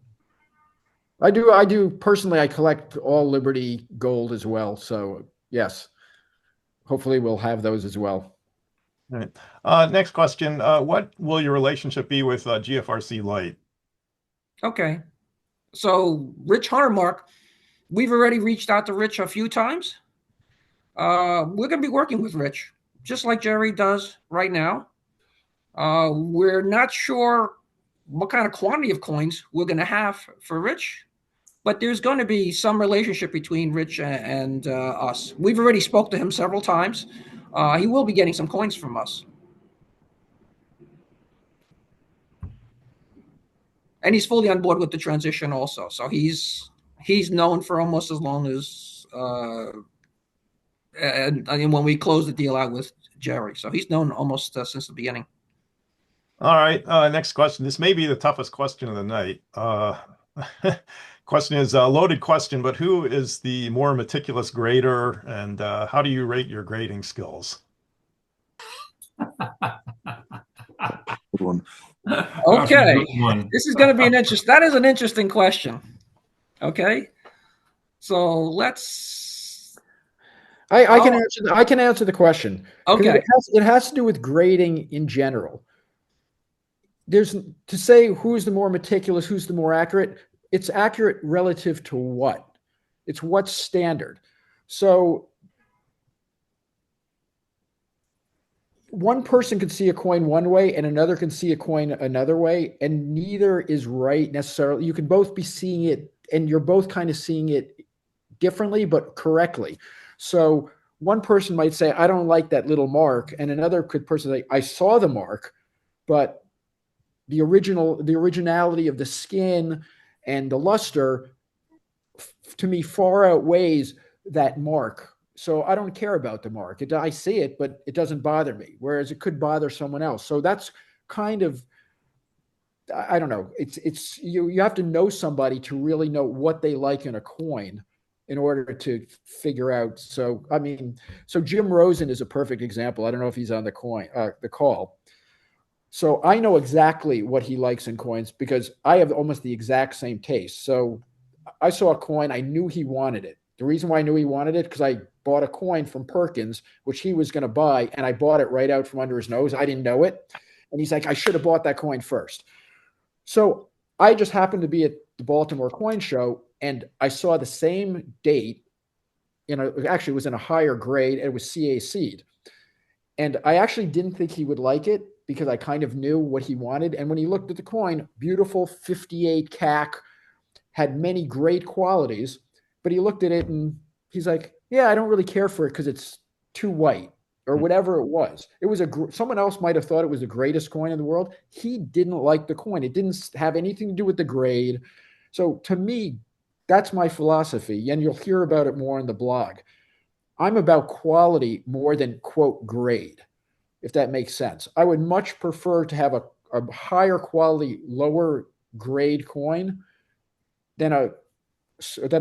I do personally. I collect all Liberty gold as well. So yes, hopefully we'll have those as well. All right. Next question. What will your relationship be with GFRC Light? Okay. So Rich Huntermark, we've already reached out to Rich a few times. We're going to be working with Rich, just like Gerry does right now. We're not sure what kind of quantity of coins we're going to have for Rich, but there's going to be some relationship between Rich and us. We've already spoke to him several times. He will be getting some coins from us. And he's fully on board with the transition also. So he's known for almost as long as and when we closed the deal out with Gerry. So he's known almost since the beginning. All right. Next question. This may be the toughest question of the night. Question is a loaded question, but who is the more meticulous grader, and how do you rate your grading skills? Good one. Okay. This is going to be that is an interesting question. Okay. So let's. I can answer the question. Okay. It has to do with grading in general. There's to say who's the more meticulous, who's the more accurate. It's accurate relative to what? It's what's standard. So one person can see a coin one way and another can see a coin another way, and neither is right necessarily. You can both be seeing it and you're both kind of seeing it differently, but correctly. So one person might say, I don't like that little mark. And another person say, I saw the mark, but the originality of the skin and the luster to me far outweighs that mark. So I don't care about the mark. I see it, but it doesn't bother me. Whereas it could bother someone else. So that's kind of, I don't know. It's you have to know somebody to really know what they like in a coin in order to figure out. So, I mean, so Jim Rosen is a perfect example. I don't know if he's on the call. So I know exactly what he likes in coins because I have almost the exact same taste. So I saw a coin. I knew he wanted it. The reason why I knew he wanted it, because I bought a coin from Perkins, which he was going to buy, and I bought it right out from under his nose. I didn't know it. And he's like, I should have bought that coin first. So I just happened to be at the Baltimore Coin Show, and I saw the same date. Actually, it was in a higher grade. And it was CAC'd. And I actually didn't think he would like it because I kind of knew what he wanted. And when he looked at the coin, beautiful 58 CAC, had many great qualities, but he looked at it and he's like, yeah, I don't really care for it because it's too white or whatever it was. It was someone else might have thought it was the greatest coin in the world. He didn't like the coin. It didn't have anything to do with the grade. So to me, that's my philosophy. And you'll hear about it more in the blog. I'm about quality more than quote grade, if that makes sense. I would much prefer to have a higher quality, lower grade coin than a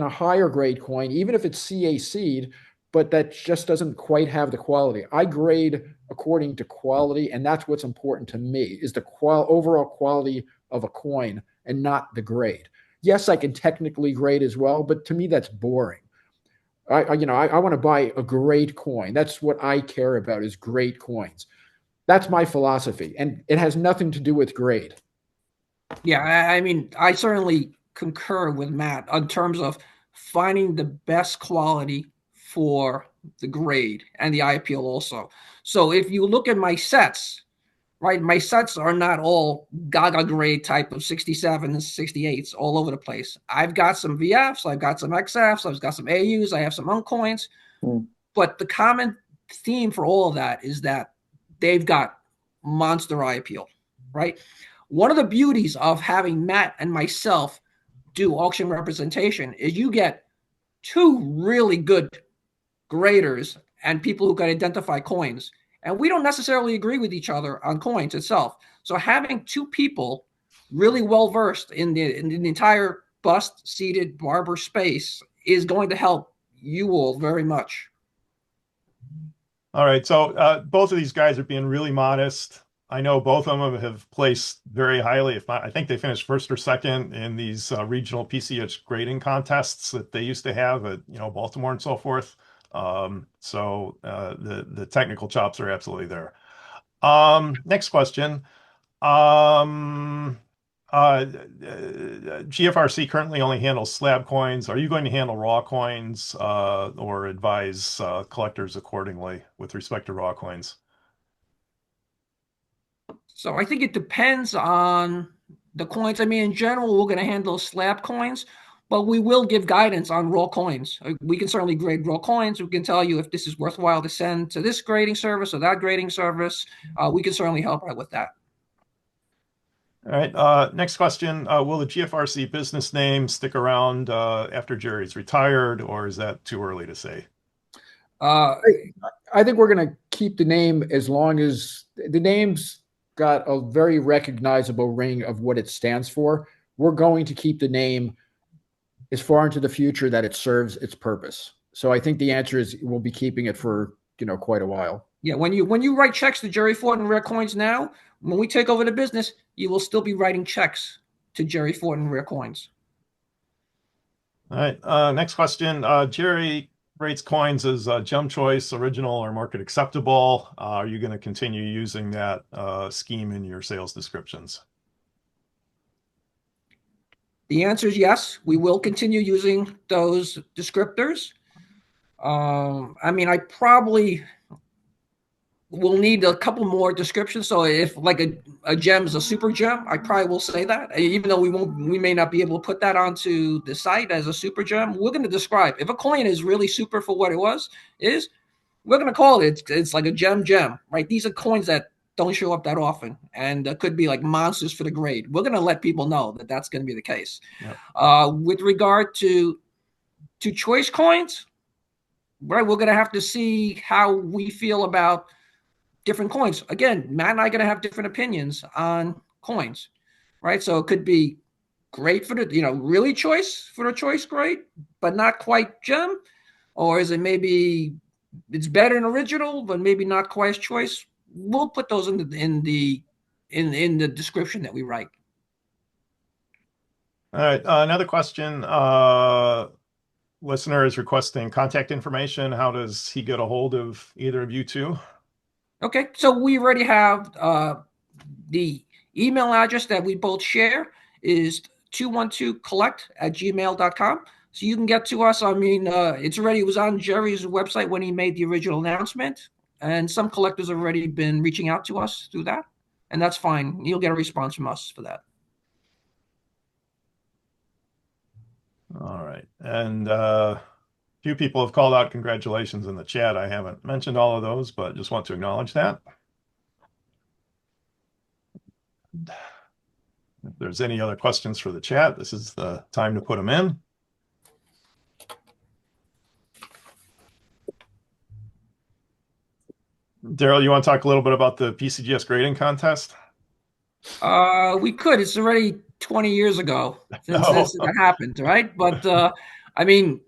higher grade coin, even if it's CAC'd, but that just doesn't quite have the quality. I grade according to quality, and that's what's important to me, is the overall quality of a coin and not the grade. Yes, I can technically grade as well, but to me that's boring. I want to buy a great coin. That's what I care about, is great coins. That's my philosophy, and it has nothing to do with grade. Yeah, I mean, I certainly concur with Matt in terms of finding the best quality for the grade and the eye appeal also. So if you look at my sets, right, my sets are not all Gaga grade type of 67s and 68s all over the place. I've got some VFs, I've got some XFs, I've got some AUs, I have some uncoins. But the common theme for all of that is that they've got monster eye appeal, right? One of the beauties of having Matt and myself do auction representation is you get two really good graders and people who can identify coins. And we don't necessarily agree with each other on coins itself. So having two people really well versed in the entire bust seated barber space is going to help you all very much. All right. So both of these guys are being really modest. I know both of them have placed very highly. If not, I think they finished first or second in these regional PCH grading contests that they used to have at Baltimore and so forth. So the technical chops are absolutely there. Next question. GFRC currently only handles slab coins. Are you going to handle raw coins or advise collectors accordingly with respect to raw coins? So I think it depends on the coins. I mean, in general, we're going to handle slab coins, but we will give guidance on raw coins. We can certainly grade raw coins. We can tell you if this is worthwhile to send to this grading service or that grading service. We can certainly help out with that. All right. Next question. Will the GFRC business name stick around after Gerry's retired, or is that too early to say? I think we're going to keep the name as long as the name's got a very recognizable ring of what it stands for. We're going to keep the name as far into the future that it serves its purpose. So I think the answer is we'll be keeping it for quite a while. Yeah, when you write checks to Gerry Fortin Rare Coins now, when we take over the business, you will still be writing checks to Gerry Fortin Rare Coins. All right. Next question. Gerry rates coins as gem choice, original, or market acceptable. Are you going to continue using that scheme in your sales descriptions? The answer is yes. We will continue using those descriptors. I mean, I probably will need a couple more descriptions. So if like a gem is a super gem, I probably will say that. Even though we may not be able to put that onto the site as a super gem, we're going to describe. If a coin is really super for what it we're going to call it. It's like a gem, right? These are coins that don't show up that often and could be like monsters for the grade. We're going to let people know that that's going to be the case. Yep. With regard to choice coins, right, we're going to have to see how we feel about different coins. Again, Matt and I are going to have different opinions on coins, right? So it could be great for the, really choice for the choice grade, but not quite gem. Or is it maybe it's better than original, but maybe not quite as choice? We'll put those in the description that we write. All right. Another question. Listener is requesting contact information. How does he get a hold of either of you two? Okay, so we already have the email address that we both share is 212collect@gmail.com. So you can get to us. I mean, it was on Gerry's website when he made the original announcement, and some collectors have already been reaching out to us through that, and that's fine. You'll get a response from us for that. All right. And a few people have called out congratulations in the chat. I haven't mentioned all of those, but just want to acknowledge that. If there's any other questions for the chat, this is the time to put them in. Darrell, you want to talk a little bit about the PCGS grading contest? We could. It's already 20 years ago since this happened, right? But I mean,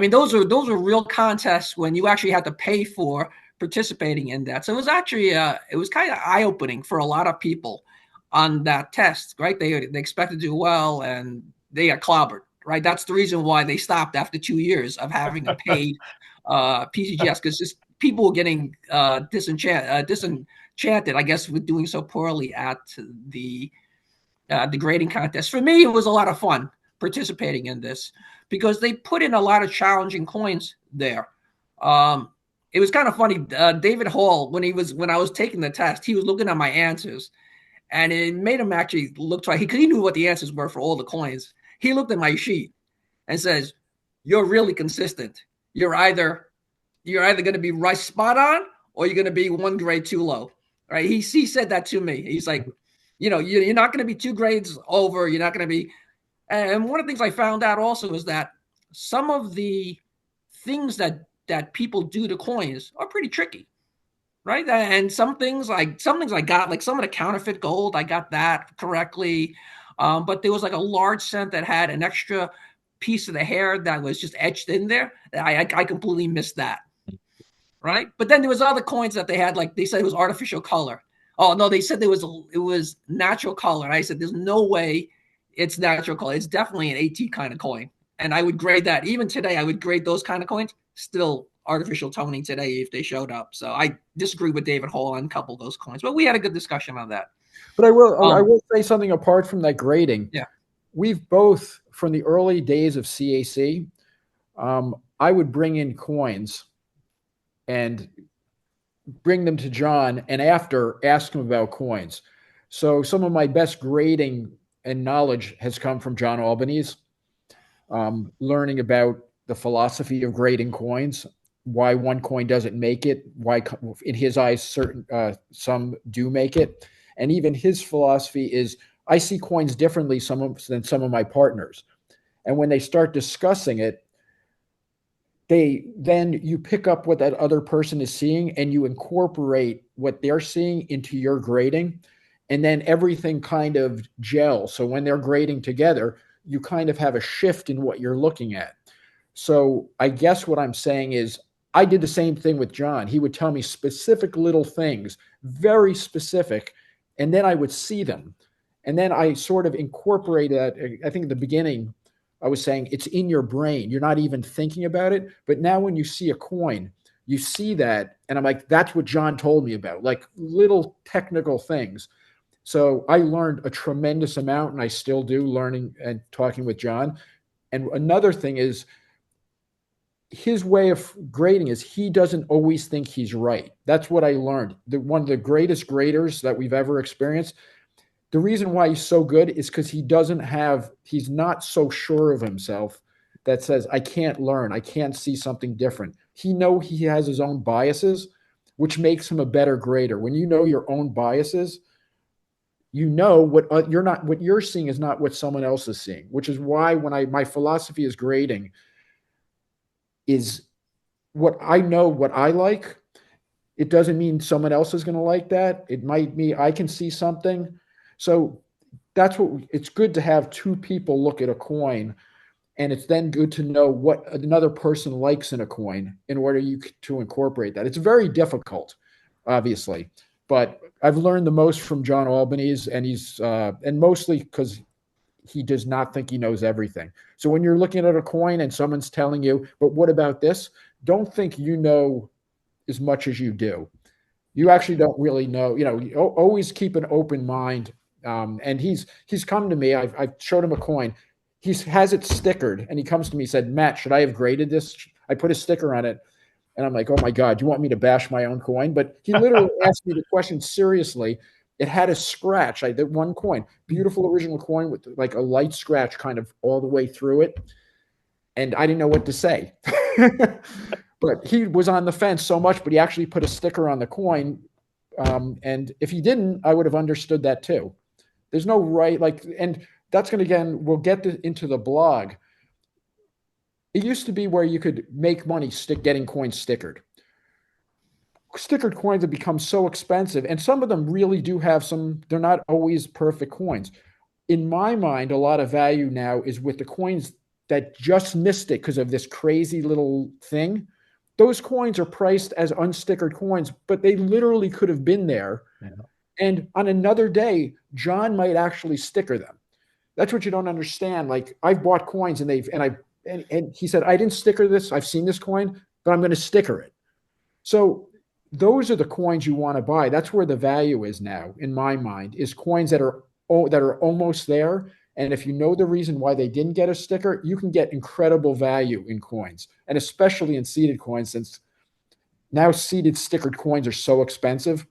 those are real contests when you actually had to pay for participating in that. So it was actually it was kind of eye opening for a lot of people on that test, right? They expected to do well and they got clobbered, right? That's the reason why they stopped after 2 years of having a paid PCGS, because just people were getting disenchanted, I guess, with doing so poorly at the grading contest. For me, it was a lot of fun participating in this because they put in a lot of challenging coins there. It was kind of funny. David Hall, when I was taking the test, he was looking at my answers, and it made him actually look twice because he knew what the answers were for all the coins. He looked at my sheet and says, "You're really consistent. You're either going to be right spot on, or you're going to be one grade too low." Right? He said that to me. He's like, you're not going to be 2 grades over. You're not going to be. And one of the things I found out also is that some of the things that people do to coins are pretty tricky, right? And some things I got, like some of the counterfeit gold, I got that correctly. But there was like a large cent that had an extra piece of the hair that was just etched in there. I completely missed that. Right. But then there was other coins that they had, like they said it was artificial color. Oh, no, they said it was natural color. And I said, there's no way it's natural color. It's definitely an AT kind of coin. And I would grade that. Even today, I would grade those kind of coins still artificial toning today if they showed up. So I disagree with David Hall on a couple of those coins. But we had a good discussion on that. But I will say something apart from that grading. Yeah. We've both, from the early days of CAC, I would bring in coins and bring them to John, and after ask him about coins. So some of my best grading and knowledge has come from John Albanese, learning about the philosophy of grading coins, why one coin doesn't make it, why in his eyes some do make it. And even his philosophy is, I see coins differently than some of my partners. And when they start discussing it, then you pick up what that other person is seeing and you incorporate what they're seeing into your grading, and then everything kind of gels. So when they're grading together, you kind of have a shift in what you're looking at. So I guess what I'm saying is I did the same thing with John. He would tell me specific little things, very specific, and then I would see them. And then I sort of incorporated that. I think at the beginning, I was saying it's in your brain. You're not even thinking about it. But now when you see a coin, you see that. And I'm like, that's what John told me about, like little technical things. So I learned a tremendous amount, and I still do, learning and talking with John. And another thing is his way of grading is he doesn't always think he's right. That's what I learned. One of the greatest graders that we've ever experienced, the reason why he's so good is because he's not so sure of himself that says, I can't learn, I can't see something different. He has his own biases, which makes him a better grader. When you know your own biases, you know what you're seeing is not what someone else is seeing, which is why when my philosophy is grading is what I know, what I like. It doesn't mean someone else is going to like that. It might mean I can see something. So it's good to have 2 people look at a coin, and it's then good to know what another person likes in a coin in order to incorporate that. It's very difficult, obviously, but I've learned the most from John Albanese, and and mostly because he does not think he knows everything. So when you're looking at a coin and someone's telling you, but what about this? Don't think you know as much as you do. You actually don't really know. You always keep an open mind. And he's come to me. I've showed him a coin. He has it stickered, and he comes to me. He said, "Matt, should I have graded this?" I put a sticker on it, and I'm like, "Oh my God, you want me to bash my own coin?" But he literally asked me the question seriously. It had a scratch. I did one coin, beautiful original coin with like a light scratch, kind of all the way through it, and I didn't know what to say. But he was on the fence so much, but he actually put a sticker on the coin. And if he didn't, I would have understood that too. There's no right, like, and that's going to, again, we'll get into the blog. It used to be where you could make money getting coins stickered. Stickered coins have become so expensive, and some of them really do have some, they're not always perfect coins. In my mind, a lot of value now is with the coins that just missed it because of this crazy little thing. Those coins are priced as unstickered coins, but they literally could have been there. Yeah. And on another day, John might actually sticker them. That's what you don't understand. Like, I've bought coins and he said, "I didn't sticker this. I've seen this coin, but I'm going to sticker it." So those are the coins you want to buy. That's where the value is now, in my mind, is coins that are almost there. And if you know the reason why they didn't get a sticker, you can get incredible value in coins, and especially in seeded coins, since now seeded stickered coins are so expensive.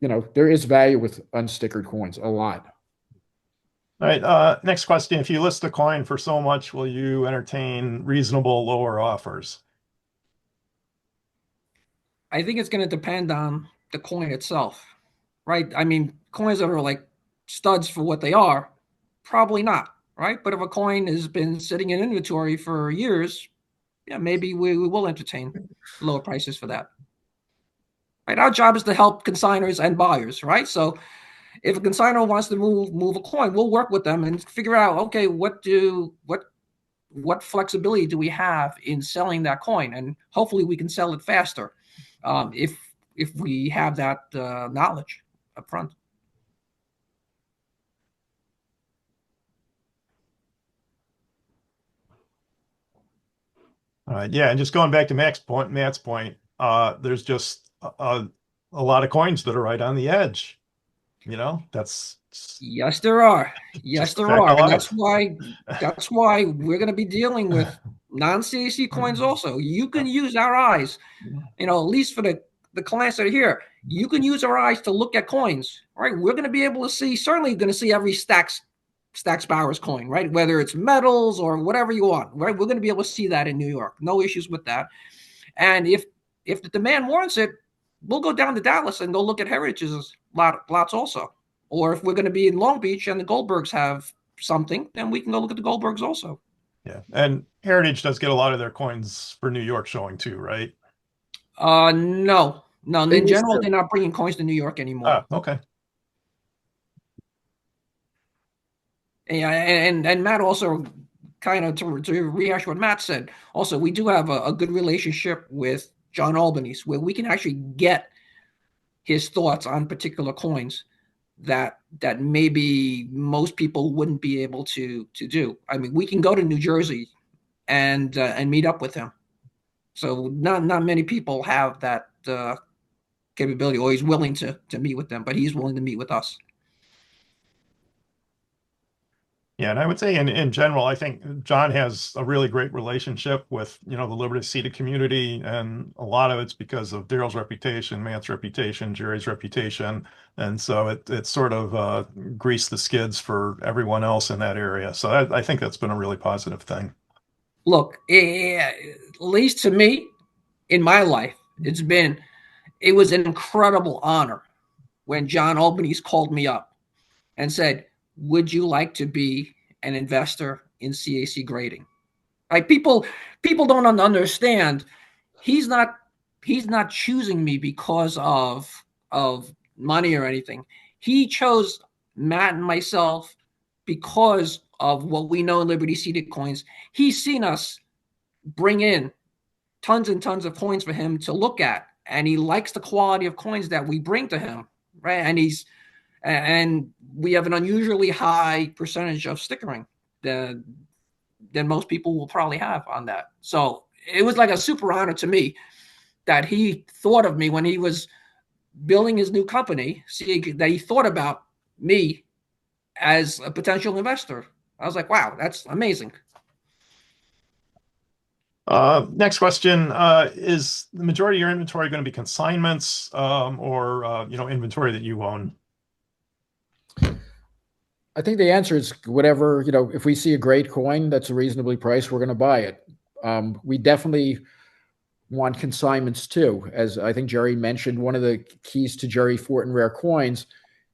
There is value with unstickered coins, a lot. All right. Next question. If you list a coin for so much, will you entertain reasonable lower offers? I think it's going to depend on the coin itself, right? I mean, coins that are like studs for what they are, probably not, right? But if a coin has been sitting in inventory for years, yeah, maybe we will entertain lower prices for that. Right? Our job is to help consigners and buyers, right? So if a consignor wants to move a coin, we'll work with them and figure out, okay, what flexibility do we have in selling that coin, and hopefully we can sell it faster if we have that knowledge up front. All right. Yeah. And just going back to Matt's point, there's just a lot of coins that are right on the edge. That's Yes, there are. Yes, there are. And that's why we're going to be dealing with non-CAC coins also. You can use our eyes, at least for the clients that are here, you can use our eyes to look at coins, right? We're going to be able to see, certainly going to see every Stax Bowers coin, right? Whether it's metals or whatever you want, right? We're going to be able to see that in New York. No issues with that. And if the demand warrants it, we'll go down to Dallas and go look at Heritage's lots also. Or if we're going to be in Long Beach and the Goldbergs have something, then we can go look at the Goldbergs also. Yeah. And Heritage does get a lot of their coins for New York showing too, right? No. In general, they're not bringing coins to New York anymore. Oh, okay. And Matt also, kind of to rehash what Matt said, also, we do have a good relationship with John Albanese, where we can actually get his thoughts on particular coins that maybe most people wouldn't be able to do. I mean, we can go to New Jersey and meet up with him. So not many people have that capability, or he's willing to meet with them, but he's willing to meet with us. Yeah, and I would say in general, I think John has a really great relationship with, the Liberty seated community, and a lot of it's because of Darrell's reputation, Matt's reputation, Gerry's reputation, and so it sort of greased the skids for everyone else in that area. So I think that's been a really positive thing. Look, at least to me, in my life, it was an incredible honor when John Albanese called me up and said, "Would you like to be an investor in CAC grading?" Like, people don't understand. He's not choosing me because of money or anything. He chose Matt and myself because of what we know in Liberty seeded coins. He's seen us bring in tons and tons of coins for him to look at, and he likes the quality of coins that we bring to him, right? And we have an unusually high percentage of stickering than most people will probably have on that. So it was like a super honor to me that he thought of me when he was building his new company, that he thought about me as a potential investor. I was like, wow, that's amazing. Next question. Is the majority of your inventory going to be consignments or inventory that you own? I think the answer is whatever, if we see a great coin that's reasonably priced, we're going to buy it. We definitely want consignments too. As I think Gerry mentioned, one of the keys to Gerry Fortin Rare Coins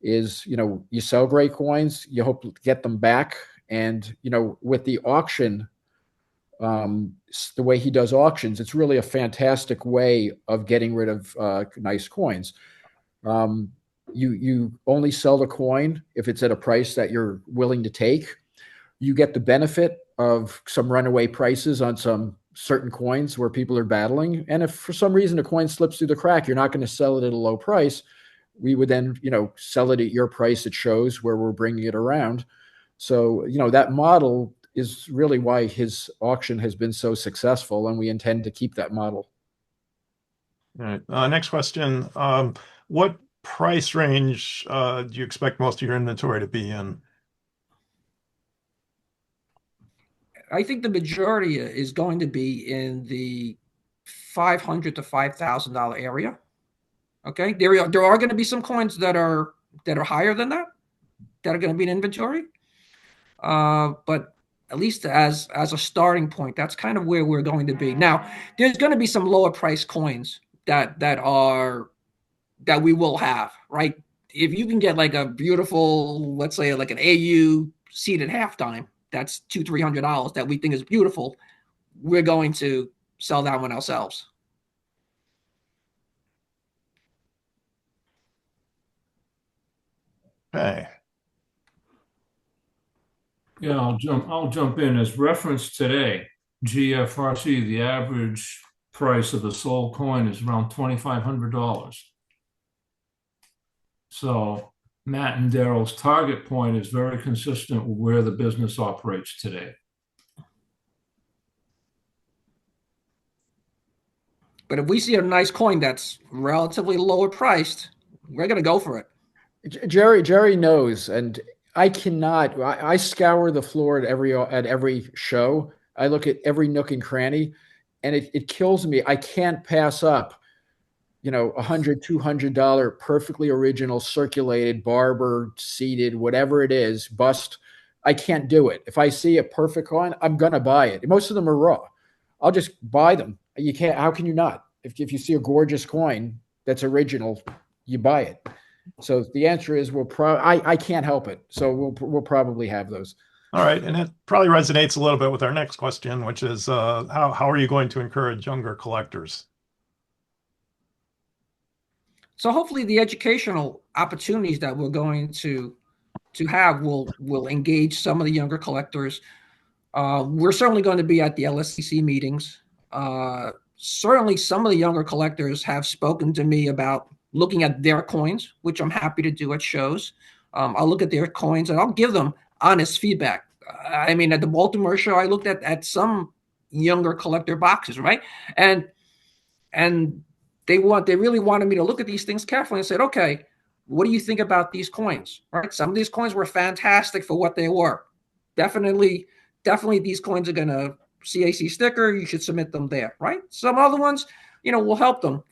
is, you sell great coins, you hope to get them back. And, with the auction, the way he does auctions, it's really a fantastic way of getting rid of nice coins. You only sell the coin if it's at a price that you're willing to take. You get the benefit of some runaway prices on some certain coins where people are battling. And if for some reason a coin slips through the crack, you're not going to sell it at a low price. We would then, sell it at your price at shows where we're bringing it around. So, that model is really why his auction has been so successful, and we intend to keep that model. All right. Next question. What price range do you expect most of your inventory to be in? I think the majority is going to be in the $500 to $5,000 area. Okay, there are going to be some coins that are higher than that are going to be in inventory. But at least as a starting point, that's kind of where we're going to be. Now, there's going to be some lower price coins that we will have, right? If you can get like a beautiful, let's say like an AU seated halftime, that's $200-300 that we think is beautiful, we're going to sell that one ourselves. Okay. Yeah, I'll jump in. As referenced today, GFRC, the average price of the sold coin is around $2,500. So Matt and Darrell's target point is very consistent with where the business operates today. But if we see a nice coin that's relatively lower priced, we're going to go for it. Gerry knows, and I cannot. I scour the floor at every show. I look at every nook and cranny, and it kills me. I can't pass up, $100-200 perfectly original, circulated, barber, seated, whatever it is, bust. I can't do it. If I see a perfect coin, I'm gonna buy it. Most of them are raw. I'll just buy them. You can't. How can you not? If you see a gorgeous coin that's original, you buy it. So the answer is I can't help it. So we'll probably have those. All right, and it probably resonates a little bit with our next question, which is how are you going to encourage younger collectors? So hopefully the educational opportunities that we're going to have will engage some of the younger collectors. We're certainly going to be at the LSCC meetings. Certainly some of the younger collectors have spoken to me about looking at their coins, which I'm happy to do at shows. I'll look at their coins and I'll give them honest feedback. I mean, at the Baltimore show, I looked at some younger collector boxes, right? And they really wanted me to look at these things carefully and said, okay, what do you think about these coins, right? Some of these coins were fantastic for what they were. Definitely these coins are going to CAC sticker. You should submit them there, right? Some other ones, will help them.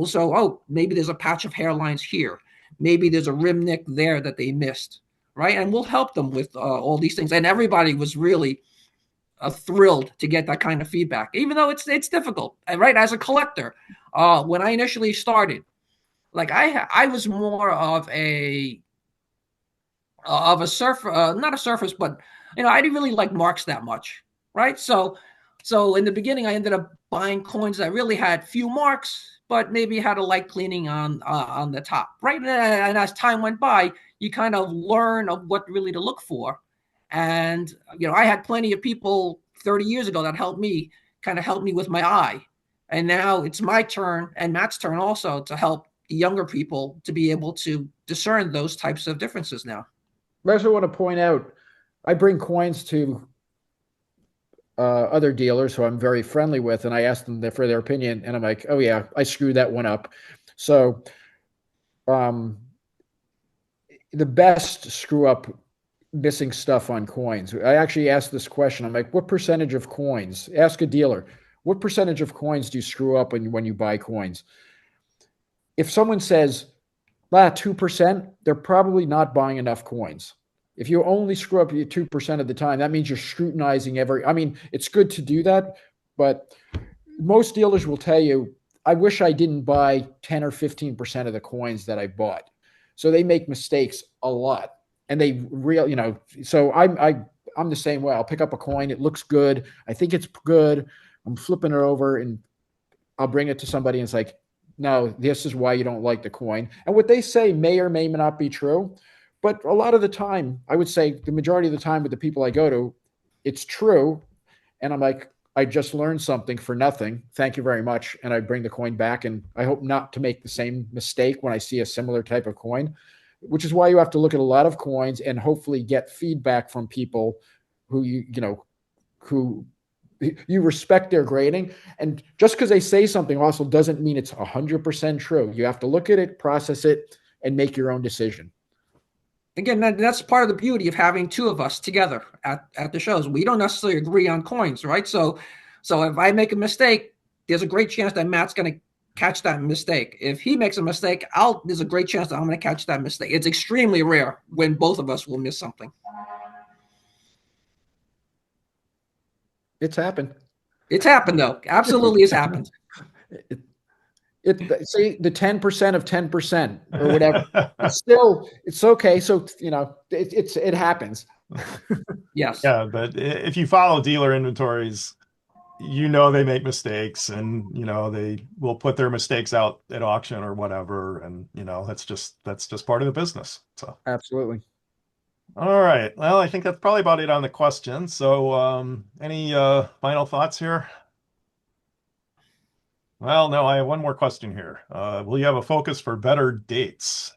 So, maybe there's a patch of hairlines here. Maybe there's a rim nick there that they missed, right? And we'll help them with all these things. And everybody was really thrilled to get that kind of feedback, even though it's difficult, right? As a collector, when I initially started, like I was more of a surfer, not a surface, but I didn't really like marks that much, right? So in the beginning, I ended up buying coins that really had few marks, but maybe had a light cleaning on the top, right? And as time went by, you kind of learn of what really to look for. And I had plenty of people 30 years ago that helped me with my eye, and now it's my turn and Matt's turn also to help the younger people to be able to discern those types of differences now. I also want to point out, I bring coins to other dealers who I'm very friendly with, and I ask them for their opinion, and I'm like, oh yeah, I screwed that one up. So the best screw up missing stuff on coins. I actually asked this question. I'm like, what percentage of coins? Ask a dealer. What percentage of coins do you screw up when you buy coins? If someone says, 2%, they're probably not buying enough coins. If you only screw up 2% of the time, that means you're scrutinizing I mean, it's good to do that, but most dealers will tell you, I wish I didn't buy 10 or 15% of the coins that I bought. So they make mistakes a lot. And they so I'm the same way. I'll pick up a coin, it looks good. I think it's good. I'm flipping it over and I'll bring it to somebody and it's like, no, this is why you don't like the coin. And what they say may or may not be true. But a lot of the time, I would say the majority of the time with the people I go to, it's true. And I'm like, I just learned something for nothing. Thank you very much. And I bring the coin back. And I hope not to make the same mistake when I see a similar type of coin, which is why you have to look at a lot of coins and hopefully get feedback from people who who you respect their grading. And just because they say something also doesn't mean it's 100% true. You have to look at it, process it, and make your own decision. Again, that's part of the beauty of having two of us together at the shows. We don't necessarily agree on coins, right? So if I make a mistake, there's a great chance that Matt's going to catch that mistake. If he makes a mistake, there's a great chance that I'm going to catch that mistake. It's extremely rare when both of us will miss something. It's happened. It's happened, though. Absolutely, it's happened. See the 10% of 10% or whatever. It's okay. So it happens. Yes. Yeah, but if you follow dealer inventories, they make mistakes, and they will put their mistakes out at auction or whatever, and that's just part of the business. So absolutely. All right. Well, I think that's probably about it on the question. So, any final thoughts here? Well, no, I have one more question here. Will you have a focus for better dates?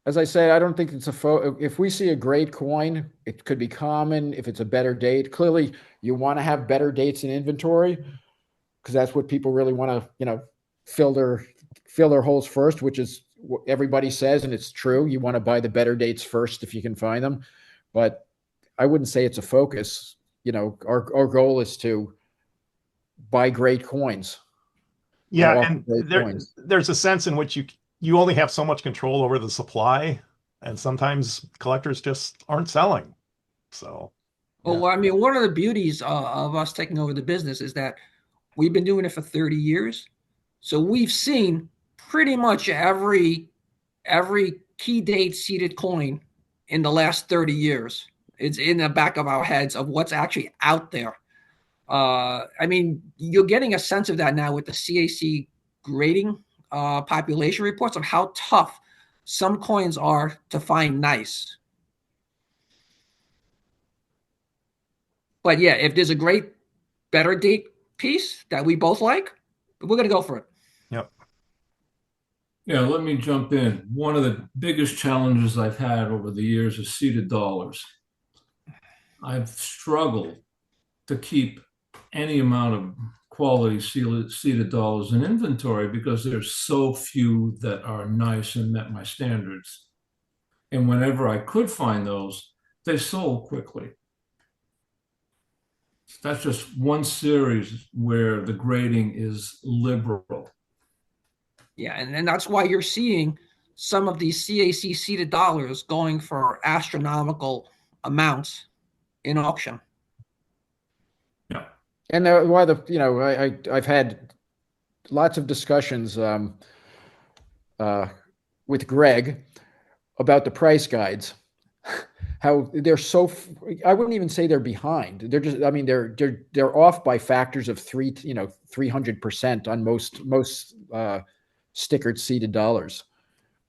As I say, I don't think it's if we see a great coin, it could be common if it's a better date. Clearly, you want to have better dates in inventory because that's what people really want to, fill their holes first, which is what everybody says, and it's true. You want to buy the better dates first if you can find them. But I wouldn't say it's a focus. Our goal is to buy great coins. Yeah, and there's a sense in which you only have so much control over the supply, and sometimes collectors just aren't selling. So, yeah. Well, I mean, one of the beauties of us taking over the business is that we've been doing it for 30 years. So we've seen pretty much every key date seeded coin in the last 30 years. It's in the back of our heads of what's actually out there. I mean, you're getting a sense of that now with the CAC grading population reports of how tough some coins are to find nice. But yeah, if there's a great better date piece that we both like, we're going to go for it. Yep. Yeah, let me jump in. One of the biggest challenges I've had over the years is seeded dollars. I've struggled to keep any amount of quality seeded dollars in inventory because there's so few that are nice and met my standards. And whenever I could find those, they sold quickly. That's just one series where the grading is liberal. Yeah, and that's why you're seeing some of these CAC seeded dollars going for astronomical amounts in auction. Yeah. And why I've had lots of discussions with Greg about the price guides. How they're I wouldn't even say they're behind. They're just, I mean, they're off by factors of 300% on most stickered seeded dollars.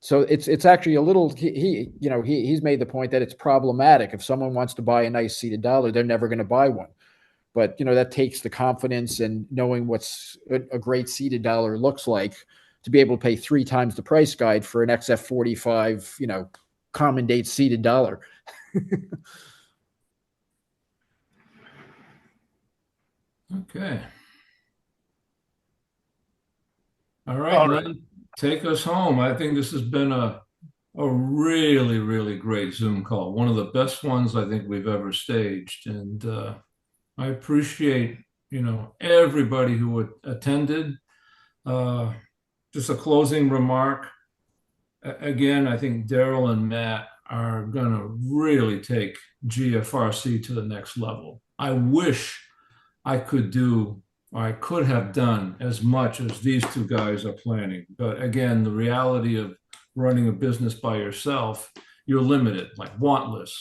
So it's actually a little, he's made the point that it's problematic. If someone wants to buy a nice seeded dollar, they're never going to buy one. But, that takes the confidence and knowing what's a great seeded dollar looks like to be able to pay 3 times the price guide for an XF45, common date seeded dollar. Okay. All right, Len. take us home. I think this has been a really, really great Zoom call. One of the best ones I think we've ever staged. And I appreciate, everybody who attended. Uh, just a closing remark. Again, I think Darrell and Matt are going to really take GFRC to the next level. I wish I could do, or I could have done as much as these two guys are planning. But again, the reality of running a business by yourself, you're limited, like wantless.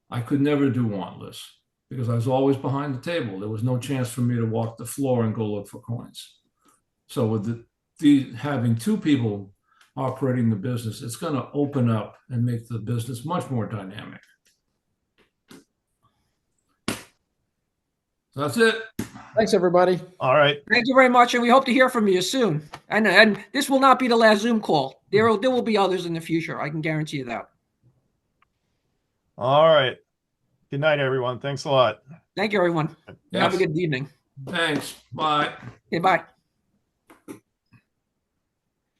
I could never do wantless because I was always behind the table. There was no chance for me to walk the floor and go look for coins. So with having two people operating the business, it's going to open up and make the business much more dynamic. So that's it. Thanks, everybody. All right. Thank you very much, and we hope to hear from you soon. And this will not be the last Zoom call. There will be others in the future. I can guarantee you that. All right. Good night, everyone. Thanks a lot. Thank you, everyone. Yes. Have a good evening. Thanks. Bye. Okay, bye.